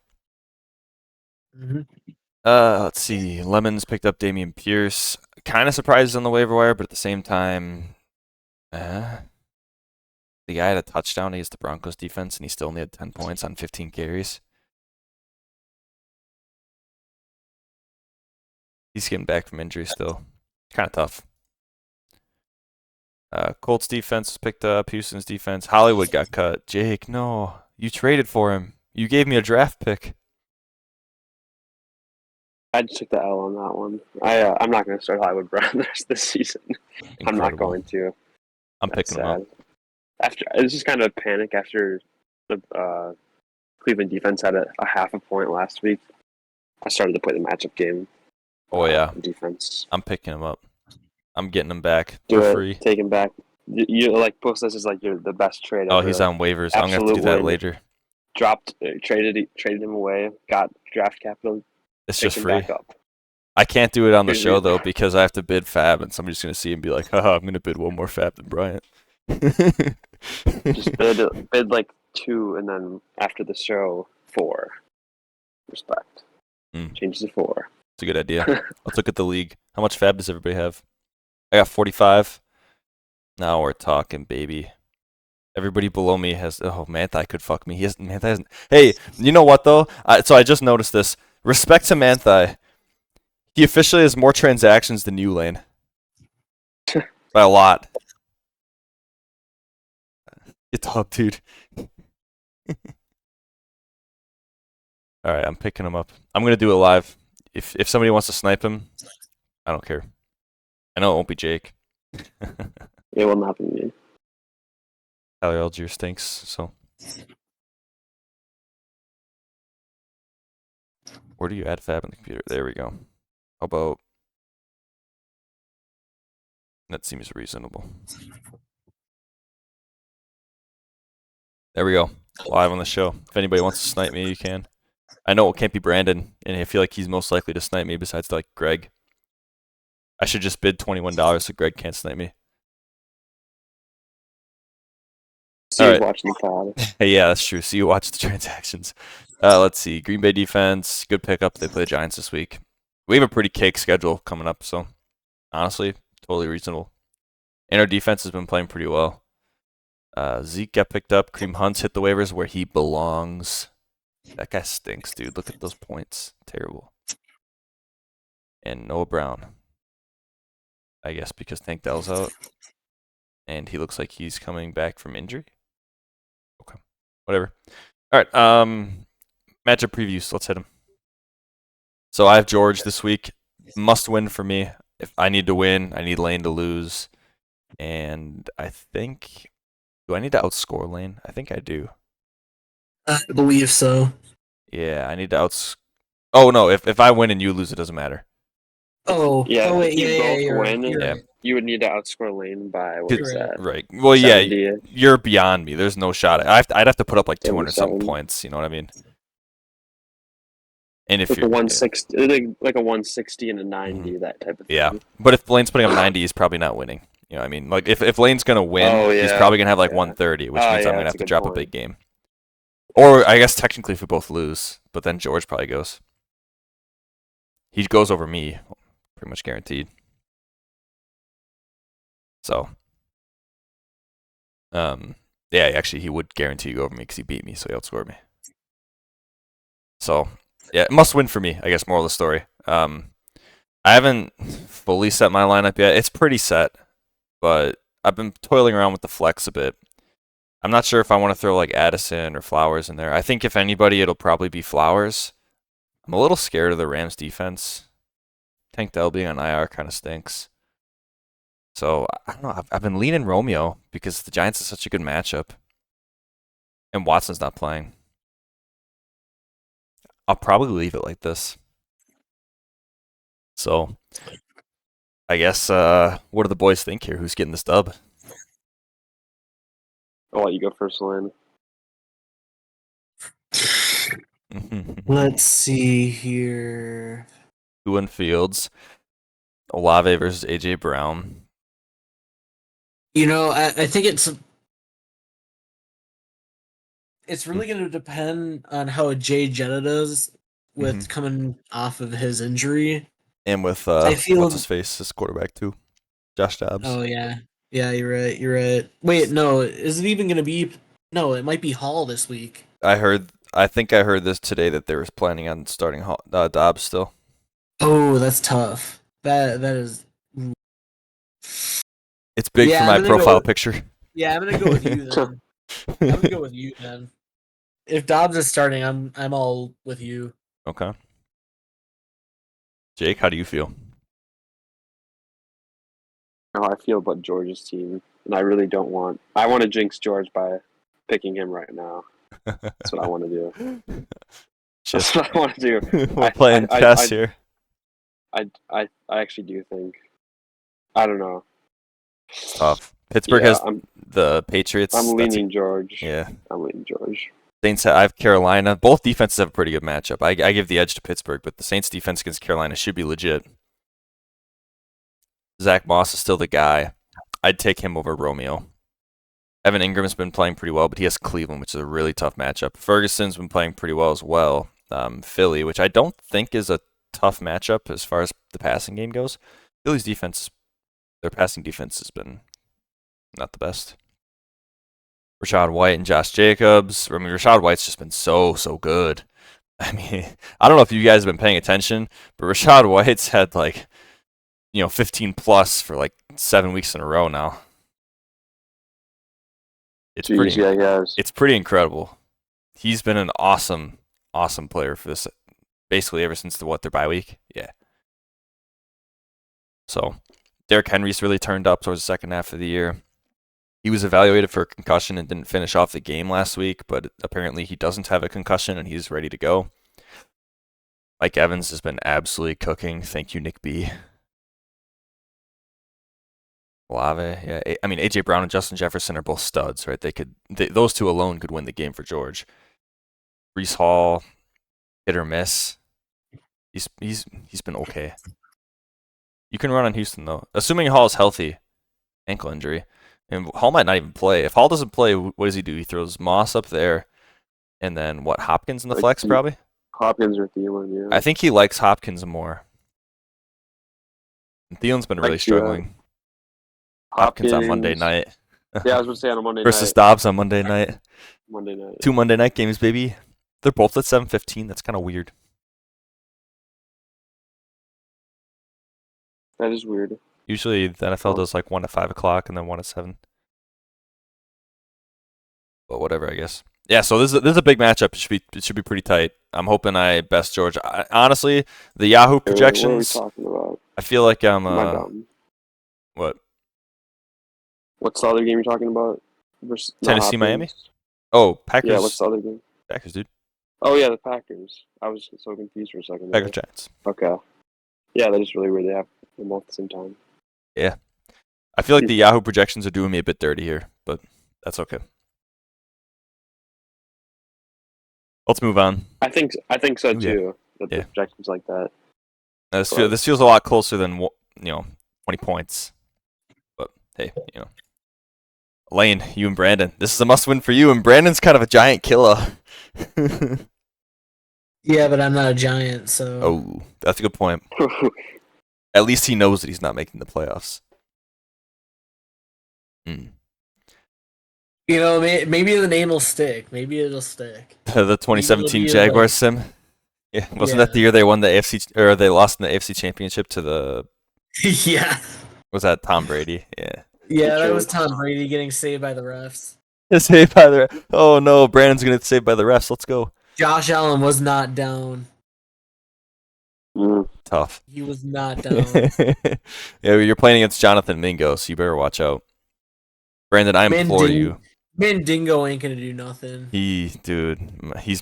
Hmm. Let's see. Lemons picked up Damian Pierce. Kind of surprises on the waiver wire, but at the same time, the guy had a touchdown against the Broncos defense, and he still only had 10 points on 15 carries. He's getting back from injury still. Kind of tough. Colts defense was picked up. Houston's defense. Hollywood got cut. Jake, no. You traded for him. You gave me a draft pick. I just took the L on that one. I'm not going to start Hollywood Brown the rest of the season. I'm not Incredible. going to. I'm That's picking him up. sad. After it was just kind of a panic after the Cleveland defense had a half a point last week. I started to play the matchup game. Oh, yeah. Defense. I'm picking him up. I'm getting him back Do for it. free. Take him back. You like post this as like you're the best trade. Oh, ever. he's on waivers. I'm going to have to do Absolute that win. later. Traded him away. Got draft capital. It's Picked just him free. back up. I can't do it on the Here's show, your- though, because I have to bid Fab, and somebody's going to see and be like, haha, I'm going to bid one more Fab than Bryant. Just bid like 2, and then after the show 4. Respect. Change to 4. It's a good idea. Let's look at the league. How much Fab does everybody have? I got 45. Now we're talking, baby. Everybody below me has. Oh, Manthai could fuck me. Manthai hasn't. Hey, you know what though? So I just noticed this. Respect to Manthai. He officially has more transactions than you, Lane. By a lot. It's up, dude. All right, I'm picking him up. I'm gonna do it live. If somebody wants to snipe him, I don't care. I know it won't be Jake. It will not be me. Tyler Algier stinks, so. Where do you add Fab in the computer? There we go. How about... That seems reasonable. There we go. Live on the show. If anybody wants to snipe me, you can. I know it can't be Brandon, and I feel like he's most likely to snipe me besides like Greg. I should just bid $21 so Greg can't snipe me. See All you right. watching the pod. Hey, yeah, that's true. So you watch the transactions. Let's see. Green Bay defense, good pickup. They play the Giants this week. We have a pretty cake schedule coming up, so honestly, totally reasonable. And our defense has been playing pretty well. Zeke got picked up. Kareem Hunt's hit the waivers where he belongs. That guy stinks, dude. Look at those points. Terrible. And Noah Brown. I guess because Tank Dell's out. And he looks like he's coming back from injury. Okay. Whatever. All right. Matchup previews. Let's hit them. So I have George this week. Must win for me. If I need to win, I need Lane to lose. And I think... Do I need to outscore Lane? I think I do. I believe so. Yeah, I need to Oh, no. If I win and you lose, it doesn't matter. Oh, Yeah, oh wait, if you yeah, both you're win, right. You're yeah. right. You would need to outscore Lane by what Good- is that? Right. Well, yeah, 70. you're beyond me. There's no shot. I'd have to put up like 200 something 77. points. You know what I mean? And if Like a you're 160, like a 160 and a 90, that type of thing. yeah, but if Lane's putting up 90, he's probably not winning. You know what I mean? Like if Lane's gonna win, Oh, he's yeah. probably gonna have like Yeah. 130, which Oh, means yeah, I'm gonna that's have a to good drop a point. big game. Or I guess technically if we both lose, but then George probably goes. He goes over me, pretty much guaranteed. So, yeah, actually he would guarantee go over me because he beat me, so he outscored me. So, yeah, it must win for me, I guess, moral of the story. I haven't fully set my lineup yet. It's pretty set, but I've been toiling around with the flex a bit. I'm not sure if I want to throw like Addison or Flowers in there. I think if anybody, it'll probably be Flowers. I'm a little scared of the Rams defense. Tank Dell being on IR kind of stinks. So, I don't know. I've been leaning Romeo because the Giants is such a good matchup. And Watson's not playing. I'll probably leave it like this. So, I guess, what do the boys think here? Who's getting this dub? I'll let you go first, Lane. Let's see here. Who in Fields? Olave versus AJ Brown. You know, I think it's really going to depend on how Jay Jetta does with coming off of his injury. And with I feel- what's his face, his quarterback too, Josh Dobbs. Oh yeah, you're right. You're right. Wait, no, is it even going to be? No, it might be Hall this week. I think I heard this today that they were planning on starting Dobbs still. Oh, that's tough. That is. It's big Yeah, for my I'm gonna profile go- picture. Yeah, I'm gonna go with you then. I'm gonna go with you then. If Dobbs is starting, I'm all with you. Okay. Jake, how do you feel? How I feel about George's team, and I really don't want. I want to jinx George by picking him right now. That's what I want to do. Just That's what I want to do. we're playing chess here. I actually do think. I don't know. It's tough. Pittsburgh has the Patriots. I'm That's leaning George. yeah. I'm leaning George. Saints. I have Carolina. Both defenses have a pretty good matchup. I give the edge to Pittsburgh, but the Saints defense against Carolina should be legit. Zach Moss is still the guy. I'd take him over Romeo. Evan Ingram's been playing pretty well, but he has Cleveland, which is a really tough matchup. Ferguson's been playing pretty well as well. Philly, which I don't think is a tough matchup as far as the passing game goes. Philly's defense, their passing defense has been not the best. Rashad White and Josh Jacobs. I mean, Rashad White's just been so good. I mean, I don't know if you guys have been paying attention, but Rashad White's had 15 plus for 7 weeks in a row now. It's Jeez, pretty incredible. He's been an awesome player for this, basically ever since their bye week. Yeah. So, Derrick Henry's really turned up towards the second half of the year. He was evaluated for a concussion and didn't finish off the game last week, but apparently he doesn't have a concussion and he's ready to go. Mike Evans has been absolutely cooking. Thank you, Nick B. Olave, yeah. I mean, AJ Brown and Justin Jefferson are both studs, right? Those two alone could win the game for George. Breece Hall, hit or miss. He's been okay. You can run on Houston though, assuming Hall's healthy, ankle injury, and Hall might not even play. If Hall doesn't play, what does he do? He throws Moss up there, and then Hopkins in the flex probably. Hopkins or Thielen, yeah. I think he likes Hopkins more. And Thielen's been really struggling. Hopkins on Monday night. Yeah, I was going to say on a Monday versus night. Dobbs on Monday night. Monday night. 2 Monday night games, baby. They're both at 7:15. That's kind of weird. That is weird. Usually the NFL does 1 at 5 o'clock and then 1 at 7. But whatever, I guess. Yeah, so this is a big matchup. It should be pretty tight. I'm hoping I best George. Honestly, the Yahoo projections. What are we talking about? I feel like I'm. What? What's the other game you're talking about? Tennessee, Miami. Oh, Packers. Yeah, what's the other game? Packers, dude. Oh yeah, the Packers. I was so confused for a second. Packers Giants. Okay. Yeah, that is really weird. They have them all at the same time. Yeah. I feel like the Yahoo projections are doing me a bit dirty here, but that's okay. Let's move on. I think so too. Yeah. The projections like that. This feels a lot closer than 20 points. But hey, Lane, you and Brandon. This is a must-win for you, and Brandon's kind of a giant killer. Yeah, but I'm not a giant, so. Oh, that's a good point. At least he knows that he's not making the playoffs. Maybe the name will stick. Maybe it'll stick. The 2017 Jaguars sim. Yeah, wasn't that the year they won the AFC or they lost in the AFC Championship to the? Yeah. Was that Tom Brady? Yeah. Yeah, that was Tom Brady getting saved by the refs. Saved by the. Oh no, Brandon's gonna get saved by the refs. Let's go. Josh Allen was not down. Tough. He was not down. Yeah, you're playing against Jonathan Mingo, so you better watch out. Brandon, I implore you. Mandingo ain't gonna do nothing. He's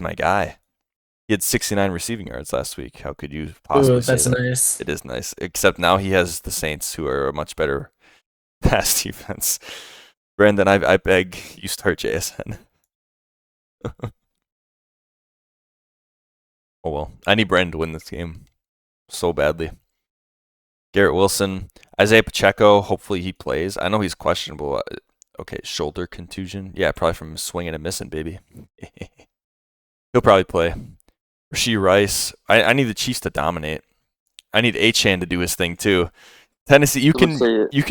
my guy. He had 69 receiving yards last week. How could you Ooh, possibly say that's that? nice. It is nice. Except now he has the Saints, who are a much better pass defense. Brandon, I beg you start JSN. Oh well. I need Brandon to win this game so badly. Garrett Wilson, Isaiah Pacheco, hopefully he plays. I know he's questionable. Okay, shoulder contusion. Yeah, probably from swinging and missing, baby. He'll probably play. Rashee Rice. I need the Chiefs to dominate. I need Achane to do his thing too. Tennessee, you can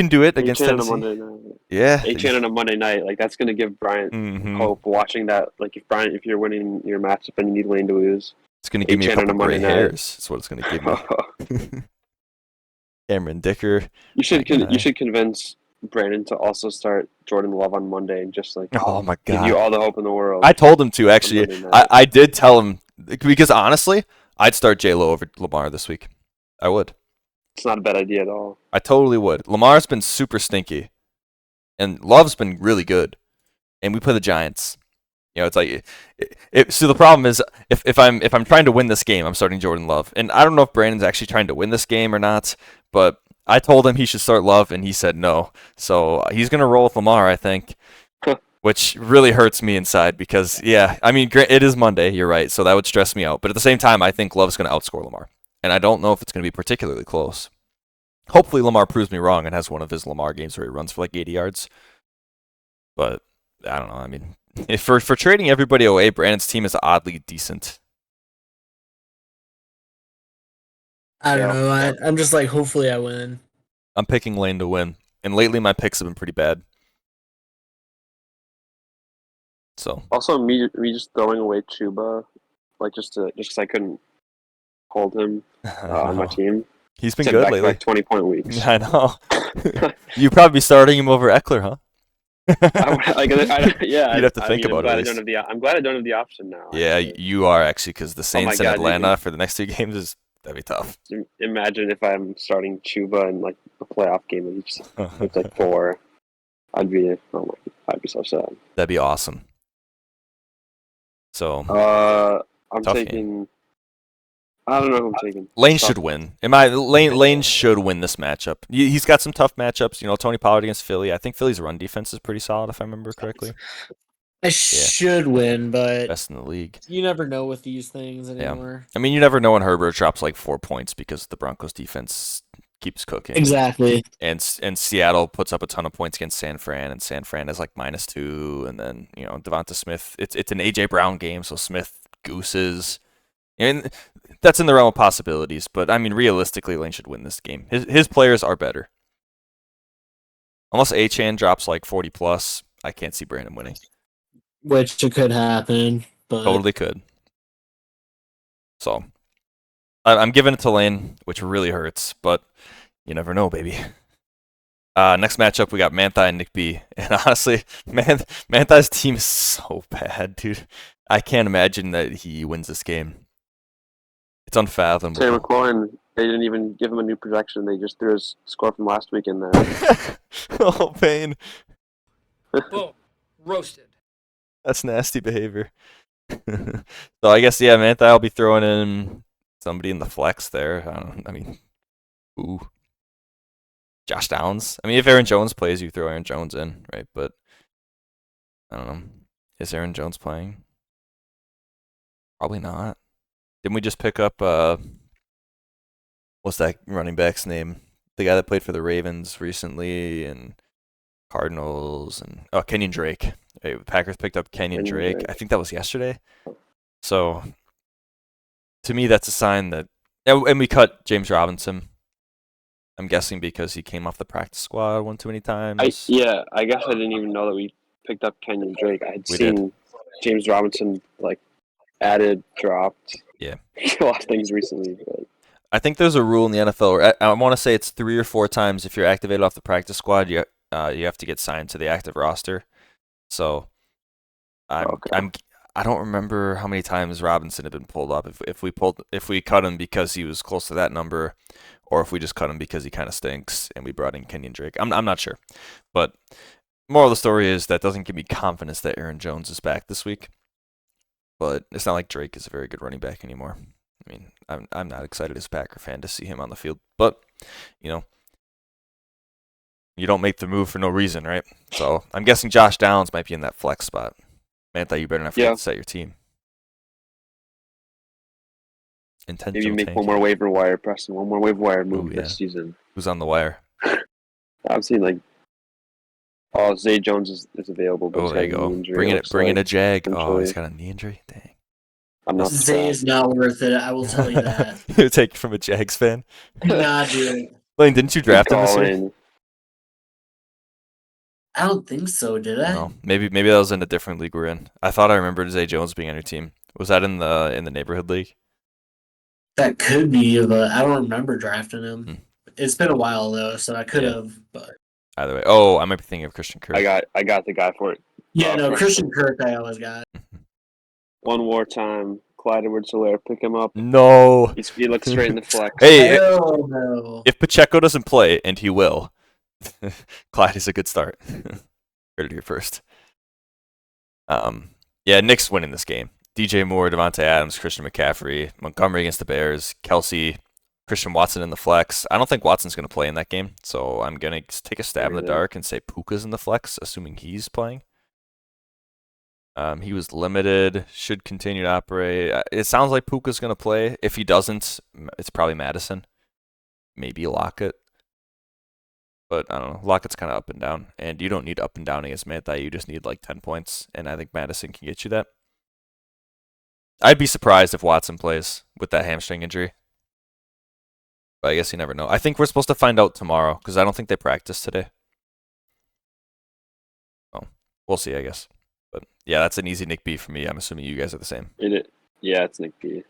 do it against Achane on a Tennessee. Monday night. Yeah. Achane on a Monday night, like that's gonna give Bryant hope. Watching that, like if you're winning your matchup and you need Lane to lose, it's gonna give me a Achane on couple a gray Monday night. hairs. That's what it's gonna give me. Cameron Dicker. You should convince Brandon to also start Jordan Love on Monday and just like Oh my give god. you all the hope in the world. I told him to actually. Monday night. I did tell him because honestly, I'd start J-Lo over Lamar this week. I would. It's not a bad idea at all. I totally would. Lamar's been super stinky, and Love's been really good. And we play the Giants. You know, it's like so the problem is if I'm trying to win this game, I'm starting Jordan Love. And I don't know if Brandon's actually trying to win this game or not, but I told him he should start Love, and he said no. So he's gonna roll with Lamar, I think, which really hurts me inside because yeah, I mean it is Monday. You're right, so that would stress me out. But at the same time, I think Love's gonna outscore Lamar. And I don't know if it's going to be particularly close. Hopefully Lamar proves me wrong and has one of his Lamar games where he runs for like 80 yards. But I don't know. I mean, if for trading everybody away, Brandon's team is oddly decent. I don't know. I'm just like, hopefully I win. I'm picking Lane to win. And lately my picks have been pretty bad. So also me just throwing away Chuba, like just because I couldn't hold him on my team. He's been good lately. Like 20-point weeks. I know. You'd probably be starting him over Eckler, huh? Yeah, you'd have to think about it. I'm glad I don't have the option now. Yeah, you are actually because the Saints in Atlanta for the next 2 games that'd be tough. Imagine if I'm starting Chuba in like a playoff game and it's like 4. I'd be so sad. That'd be awesome. So I'm taking. Game. I don't know who I'm taking. Lane should win. Lane should win this matchup. He's got some tough matchups. You know, Tony Pollard against Philly. I think Philly's run defense is pretty solid, if I remember correctly. I should win, but best in the league. You never know with these things anymore. Yeah. I mean, you never know when Herbert drops like 4 points because the Broncos defense keeps cooking. Exactly. And Seattle puts up a ton of points against San Fran, and San Fran is like -2, and then Devonta Smith. It's an AJ Brown game, so Smith gooses. And that's in the realm of possibilities, but I mean, realistically, Lane should win this game. His players are better. Unless Achane drops like 40 plus, I can't see Brandon winning. Which it could happen, but totally could. So I'm giving it to Lane, which really hurts, but you never know, baby. Next matchup, we got Manthai and Nick B. And honestly, Manthai's team is so bad, dude. I can't imagine that he wins this game. It's unfathomable. Terry McLaurin, they didn't even give him a new projection. They just threw his score from last week in there. Oh, pain. Boom. Roasted. That's nasty behavior. So I guess, yeah, Manthai will be throwing in somebody in the flex there. Ooh. Josh Downs. I mean, if Aaron Jones plays, you throw Aaron Jones in, right? But I don't know. Is Aaron Jones playing? Probably not. Didn't we just pick up, what's that running back's name? The guy that played for the Ravens recently and Cardinals and Kenyon Drake. Hey, Packers picked up Kenyon Drake. I think that was yesterday. So to me, that's a sign that, and we cut James Robinson. I'm guessing because he came off the practice squad one too many times. I guess I didn't even know that we picked up Kenyon Drake. I had seen James Robinson added, dropped. Yeah. A lot of things recently. But. I think there's a rule in the NFL where I want to say it's 3 or 4 times if you're activated off the practice squad, you have to get signed to the active roster. So I don't remember how many times Robinson had been pulled up. If we cut him because he was close to that number, or if we just cut him because he kind of stinks and we brought in Kenyon Drake. I'm not sure, but Moral of the story is that doesn't give me confidence that Aaron Jones is back this week. But it's not like Drake is a very good running back anymore. I mean, I'm not excited as a Packer fan to see him on the field. But, you know, you don't make the move for no reason, right? So I'm guessing Josh Downs might be in that flex spot. Mantha, you better not forget Yeah. to set your team. Maybe Intentional make one tanking. more waiver wire, Preston. One more waiver wire move yeah. this season. Who's on the wire? I've seen like, Zay Jones is available, but Oh, he's there you got a go. knee injury, Bring it it, looks bring in like. a Jag. Oh, potentially. he's got a knee injury. Dang. I'm not Zay is not worth it. I will tell you that. You take it from a Jags fan. Do not do it. Lane, didn't you draft him this year? calling. I don't think so. Did I? No, maybe that was in a different league we're in. I thought I remembered Zay Jones being on your team. Was that in the neighborhood league? That could be, but I don't remember drafting him. Hmm. It's been a while though, so I could Yeah. have. But Either way. Oh, I might be thinking of Christian Kirk. I got the guy for it. yeah, no, Right. Christian Kirk, I always got. One more time. Clyde Edwards-Helaire, pick him up. No. He looks straight in the flex. Hey, Hell no. if Pacheco doesn't play, and he will, Clyde is a good start. Heard it here first. Yeah, Nick's winning this game. DJ Moore, Devontae Adams, Christian McCaffrey, Montgomery against the Bears, Kelsey, Christian Watson in the flex. I don't think Watson's going to play in that game, so I'm going to take a stab in the Really? dark and say Puka's in the flex, assuming he's playing. He was limited, should continue to operate. It sounds like Puka's going to play. If he doesn't, it's probably Madison. Maybe Lockett. But I don't know. Lockett's kind of up and down. And you don't need up and down against Mantha. You just need like 10 points. And I think Madison can get you that. I'd be surprised if Watson plays with that hamstring injury. But I guess you never know. I think we're supposed to find out tomorrow because I don't think they practiced today. Oh, we'll see, I guess. But yeah, that's an easy Nick B for me. I'm assuming you guys are the same. Yeah, it's Nick B.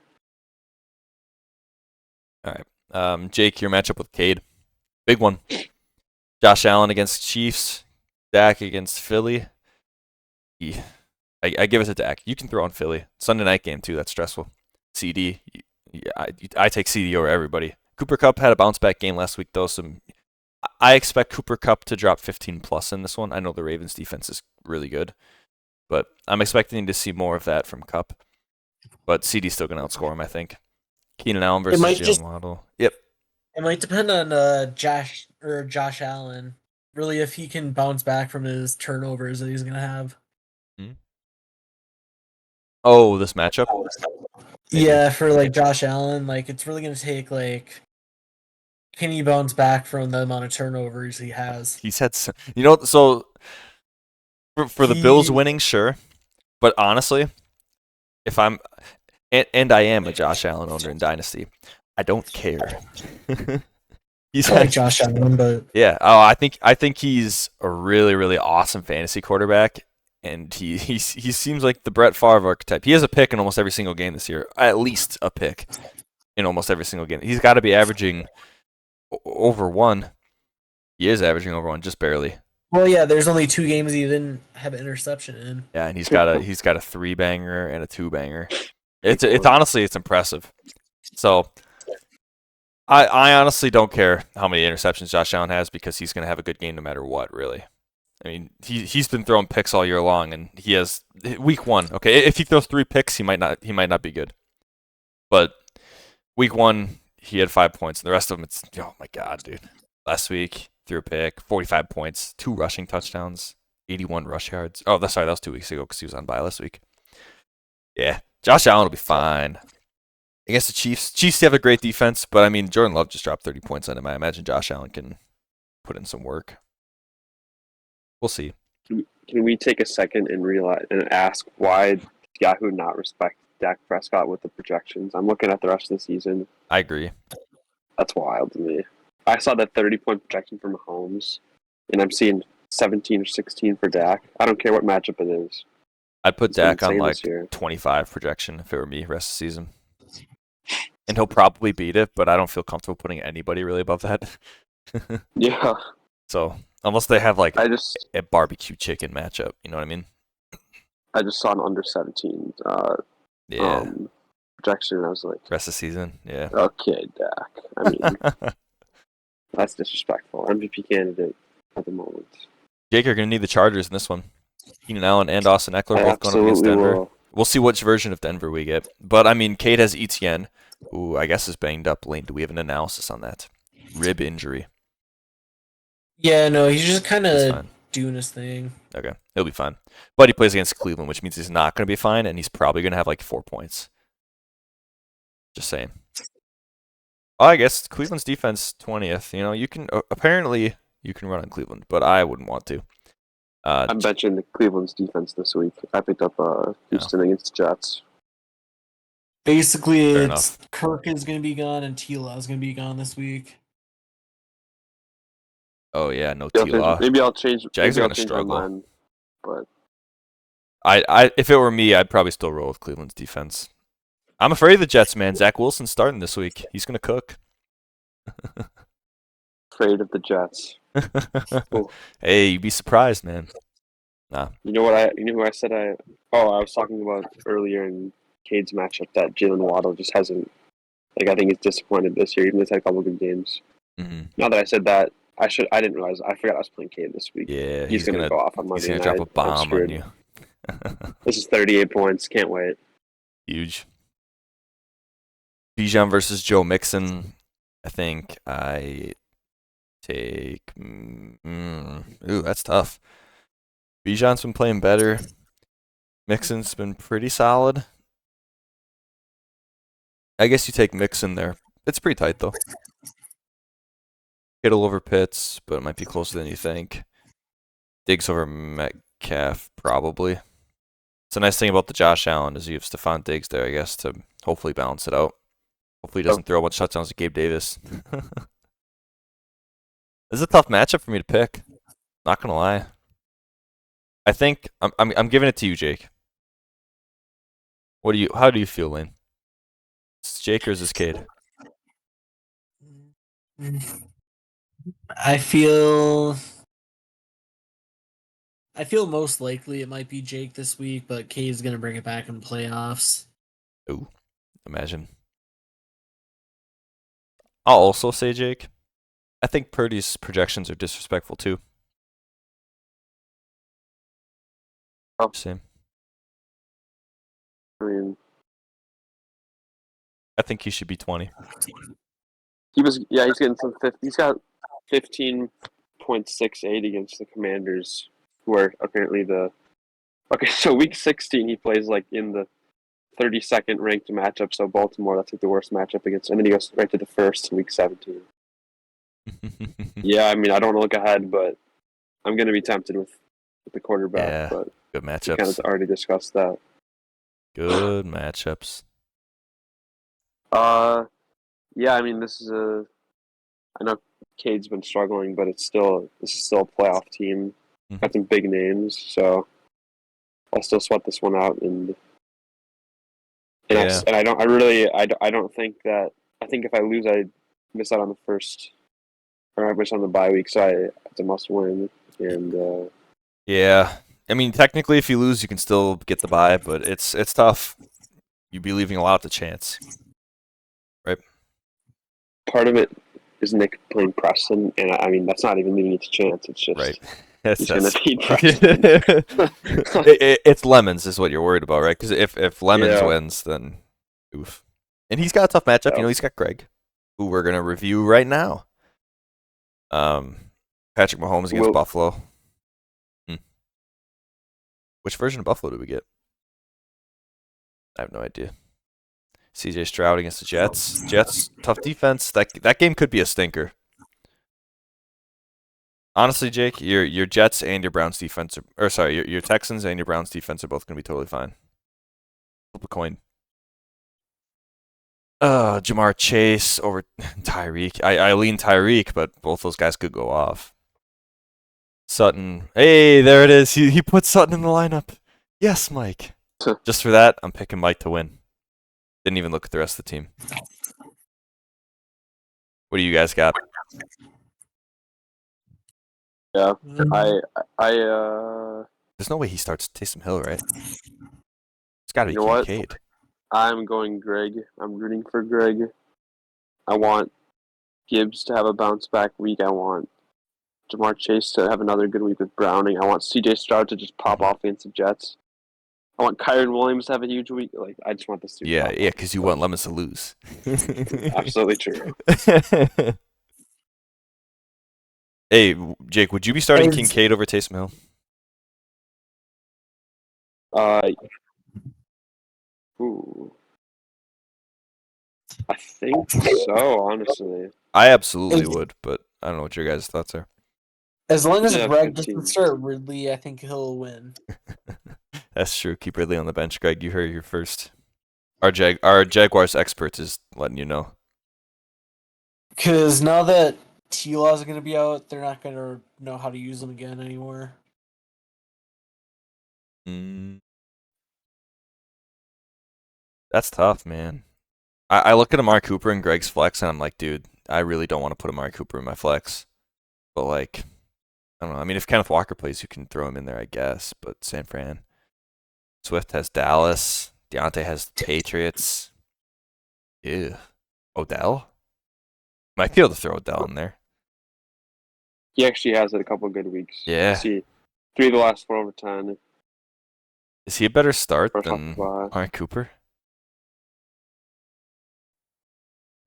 All right. Jake, your matchup with Cade. Big one. Josh Allen against Chiefs. Dak against Philly. I give it to Dak. You can throw on Philly. Sunday night game, too. That's stressful. CD. I take CD over everybody. Cooper Kupp had a bounce-back game last week, though. So I expect Cooper Kupp to drop 15-plus in this one. I know the Ravens' defense is really good. But I'm expecting to see more of that from Kupp. But CD's still going to outscore him, I think. Keenan Allen versus might Jalen just- Waddle. Yep. It might depend on Josh Allen. Really, if he can bounce back from his turnovers that he's gonna have. Oh, this matchup? Maybe. Yeah, for like Josh Allen, like it's really gonna take like, can he bounce back from the amount of turnovers he has? He's had some, so for the Bills winning, sure. But honestly, if I'm, and I am a Josh Allen owner in Dynasty, I don't care. He's I like had, Josh Allen, but yeah. Oh, I think he's a really, really awesome fantasy quarterback, and he seems like the Brett Favre archetype. He has a pick in almost every single game this year, at least a pick in almost every single game. He's got to be averaging over one. He is averaging over one, just barely. well, yeah, there's only 2 games he didn't have an interception in. Yeah, and he's got a 3-banger and a 2-banger. It's honestly it's impressive. So I honestly don't care how many interceptions Josh Allen has because he's gonna have a good game no matter what, really. I mean, he's been throwing picks all year long, and he has week 1. Okay, if he throws 3 picks, he might not be good. But week 1, he had 5 points, and the rest of them, it's oh my god, dude. Last week threw a pick, 45 points, 2 rushing touchdowns, 81 rush yards. Oh, that was 2 weeks ago because he was on bye last week. Yeah, Josh Allen will be fine. Against the Chiefs. Chiefs have a great defense, but I mean, Jordan Love just dropped 30 points on him. I imagine Josh Allen can put in some work. We'll see. Can we take a second and realize and ask why Yahoo not respect Dak Prescott with the projections? I'm looking at the rest of the season. I agree. That's wild to me. I saw that 30-point projection for Mahomes, and I'm seeing 17 or 16 for Dak. I don't care what matchup it is. I'd put It's been Dak on insane like this year. 25 projection if it were me rest of the season. And he'll probably beat it, but I don't feel comfortable putting anybody really above that. Yeah, So unless they have like I just a barbecue chicken matchup, you know what I mean? saw an under 17 Yeah. projection, and I was like, Rest of the season, yeah. okay, Dak. I mean, that's disrespectful. MVP candidate at the moment. Jake, you're going to need the Chargers in this one. Keenan Allen and Austin Eckler I both going up against absolutely Denver. will. We'll see which version of Denver we get. But, I mean, Cade has Etienne, who I guess is banged up. Lane, do we have an analysis on that? Rib injury. Yeah, no, he's just kind He's of fine. doing his thing. Okay, he'll be fine. But he plays against Cleveland, which means he's not going to be fine, and he's probably going to have like 4 points. Just saying. Oh, I guess Cleveland's defense 20th. You know, you can apparently you can run on Cleveland, but I wouldn't want to. I'm benching the Cleveland's defense this week. I picked up Houston against the Jets. Basically, Fair it's Kirk is going to be gone and Tila is going to be gone this week. Oh yeah, no Maybe T-Law. maybe I'll change. Jags maybe are I'll gonna change struggle. my mind, but I if it were me, I'd probably still roll with Cleveland's defense. I'm afraid of the Jets, man. Zach Wilson's starting this week. He's gonna cook. afraid of the Jets. Cool. Hey, you'd be surprised, man. You know what you know who I said I was talking about earlier in Cade's matchup that Jalen Waddle just hasn't, like, I think he's disappointed this year, even though he's had a couple good games. hmm Now that I said that, I didn't realize, I forgot I was playing Cade this week. Yeah, He's gonna go off on He's Monday gonna night. drop a I'm bomb on screwed. you. This is 38 points. Can't wait. Huge. Bijan versus Joe Mixon. I think I take. Ooh, that's tough. Bijan's been playing better. Mixon's been pretty solid. I guess you take Mixon there. It's pretty tight though. Kittle over Pitts, but it might be closer than you think. Diggs over Metcalf, probably. It's a nice thing about the Josh Allen is you have Stephon Diggs there, I guess, to hopefully balance it out. Hopefully he doesn't throw a bunch of touchdowns to Gabe Davis. This is a tough matchup for me to pick. Not gonna lie. I think I'm giving it to you, Jake. How do you feel, Lane? Is Jake or is this Cade? I feel most likely it might be Jake this week, but Cade's going to bring it back in playoffs. Ooh, imagine. I'll also say Jake. I think Purdy's projections are disrespectful too. Oh. Same. I mean, I think he should be 20. he's getting some 50. He's got 15.68 against the Commanders, who are apparently so week 16 he plays like in the 32nd ranked matchup. So Baltimore, that's like the worst matchup against, and then he goes right to the first in week 17. Yeah, I mean, I don't look ahead, but I'm gonna be tempted with the quarterback. Yeah, But good we kind matchups. of already discussed that. Good matchups. Yeah, I mean, I know Cade's been struggling, but this is still a playoff team. Mhm. Got some big names, so I'll still sweat this one out. And Yeah. I don't think that. I think if I lose, I miss out on the first, or I miss on the bye week. So it's a must win. And Yeah. I mean, technically, if you lose, you can still get the bye, but it's tough. You'd be leaving a lot to chance. part of it is Nick playing Preston, and I mean that's not even leaving it to chance. It's just Right. he's gonna beat Preston. It's Lemons is what you're worried about, right? Because if Lemons Yeah. wins, then oof. And he's got a tough matchup. Yeah. You know, he's got Greg, who we're gonna review right now. Patrick Mahomes against Well- Buffalo. Which version of Buffalo did we get? I have no idea. CJ Stroud against the Jets. Jets, tough defense. That game could be a stinker. Honestly, Jake, your Jets and your Browns defense your Texans and your Browns defense are both gonna be totally fine. Flip a coin. Jamar Chase over Tyreek. I lean Tyreek, but both those guys could go off. Sutton. Hey, there it is. He put Sutton in the lineup. Yes, Mike. Just for that, I'm picking Mike to win. Didn't even look at the rest of the team. What do you guys got? Yeah, Mm. There's no way he starts Taysom Hill, right? It's got to be You know what? Kincaid. I'm going Greg. I'm rooting for Greg. I want Gibbs to have a bounce back week. I want Jamar Chase to have another good week with Browning. I want CJ Stroud to just pop off against the Jets. I want Kyron Williams to have a huge week. Like, I just want this to Yeah, pop yeah, off. because you want Lemons to lose. Absolutely true. Hey, Jake, would you be starting Hey, Kincaid over Taysom Hill? Ooh. I think so, honestly. I absolutely Hey. would, but I don't know what your guys' thoughts are. As long as Yeah, Greg 15. doesn't start Ridley, I think he'll win. That's true. Keep Ridley on the bench, Greg. You heard it here first. Our Jaguars expert is letting you know. Because now that T-Law is going to be out, they're not going to know how to use him again anymore. That's tough, man. I look at Amari Cooper and Greg's flex, and I'm like, dude, I really don't want to put Amari Cooper in my flex. But, like, I don't know. I mean, if Kenneth Walker plays, you can throw him in there, I guess. But San Fran. Swift has Dallas. Deontay has the Patriots. Ew. Odell? Might be able to throw Odell in there. He actually has had a couple good weeks. Yeah. See, 3 of the last 4 over 10. Is he a better start First off than the bat. Amari Cooper?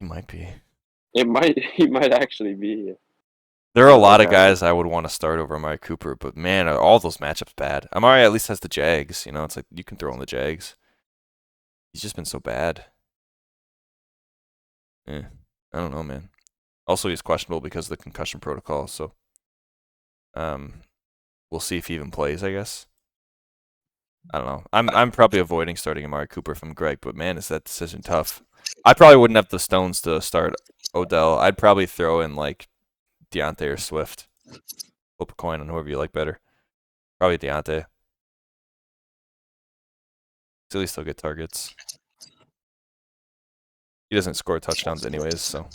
He might be. He might actually be. There are a lot of Okay. guys I would want to start over Amari Cooper, but man, are all those matchups bad. Amari at least has the Jags. You know, it's like you can throw in the Jags. He's just been so bad. I don't know, man. Also, he's questionable because of the concussion protocol, so we'll see if he even plays, I guess. I don't know. I'm probably avoiding starting Amari Cooper from Greg, but man, is that decision tough. I probably wouldn't have the stones to start Odell. I'd probably throw in like Deontay or Swift. Flip a coin on whoever you like better. Probably Deontay. At least he'll get targets. He doesn't score touchdowns anyways, so.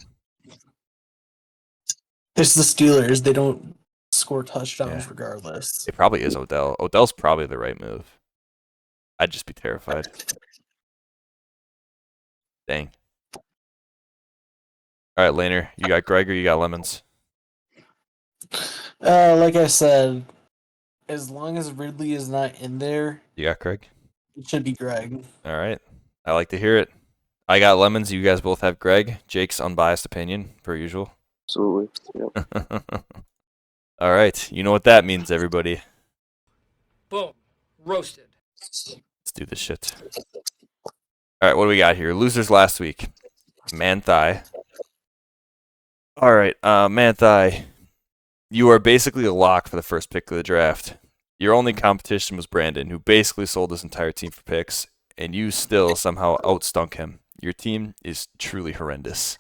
It's the Steelers. They don't score touchdowns Yeah. regardless. It probably is Odell. Odell's probably the right move. I'd just be terrified. Dang. All right, Laner, you got Greg or you got Lemons? Like I said, as long as Ridley is not in there, You got Greg? it should be Greg. All right. I like to hear it. I got Lemons. You guys both have Greg. Jake's unbiased opinion, per usual. Absolutely. Yep. All right. You know what that means, everybody. Boom. Roasted. Let's do this shit. All right, what do we got here? Losers last week. Manthai. All right, Manthai. You are basically a lock for the first pick of the draft. Your only competition was Brandon, who basically sold his entire team for picks, and you still somehow outstunk him. Your team is truly horrendous.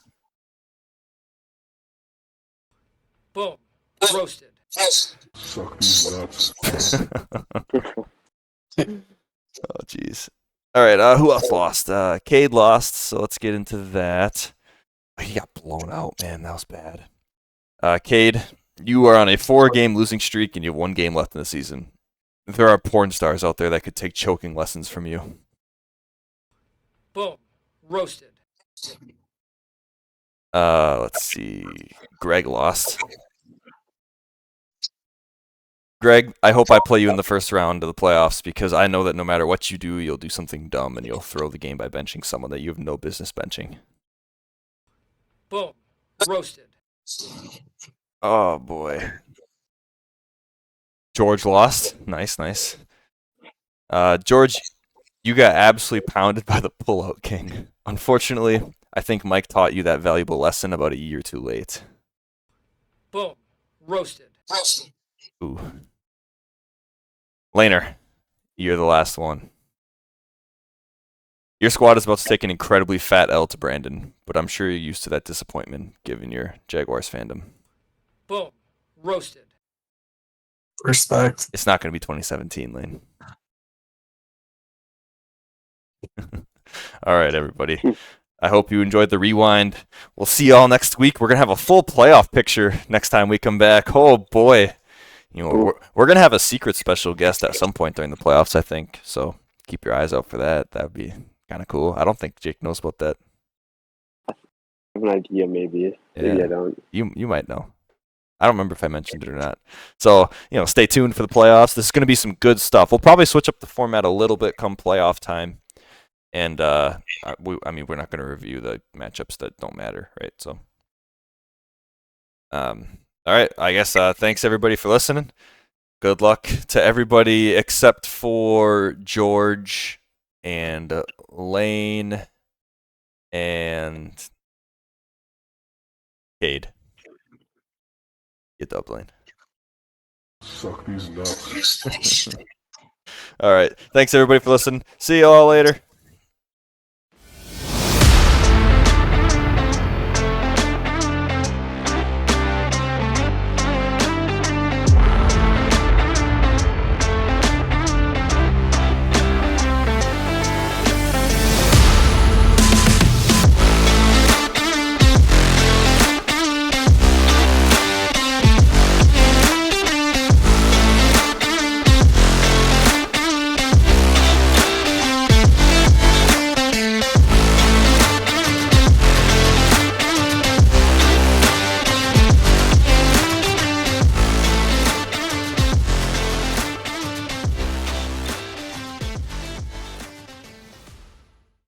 Boom. Roasted. Suck these nuts. Oh, jeez. All right, who else lost? Cade lost, so let's get into that. He got blown out, man. That was bad. Cade, you are on a 4-game losing streak, and you have 1 game left in the season. There are porn stars out there that could take choking lessons from you. Boom. Roasted. Let's see. Greg lost. Greg, I hope I play you in the first round of the playoffs because I know that no matter what you do, you'll do something dumb and you'll throw the game by benching someone that you have no business benching. Boom. Roasted. Oh, boy. George lost. Nice, nice. George, you got absolutely pounded by the pullout king. Unfortunately, I think Mike taught you that valuable lesson about a year too late. Boom. Roasted. Ooh. Laner, you're the last one. Your squad is about to take an incredibly fat L to Brandon, but I'm sure you're used to that disappointment given your Jaguars fandom. Boom. Roasted. Respect. It's not going to be 2017, Lane. All right, everybody. I hope you enjoyed the rewind. We'll see y'all next week. We're going to have a full playoff picture next time we come back. Oh, boy. You know, we're going to have a secret special guest at some point during the playoffs, I think. So keep your eyes out for that. That would be kind of cool. I don't think Jake knows about that. I have an idea, maybe. Maybe Yeah. I don't. You might know. I don't remember if I mentioned it or not. So, stay tuned for the playoffs. This is going to be some good stuff. We'll probably switch up the format a little bit come playoff time. And, we're not going to review the matchups that don't matter, right? So, all right. I guess thanks, everybody, for listening. Good luck to everybody except for George and Lane and Cade. Get the Lane. Suck these nuts. All right. Thanks, everybody, for listening. See you all later.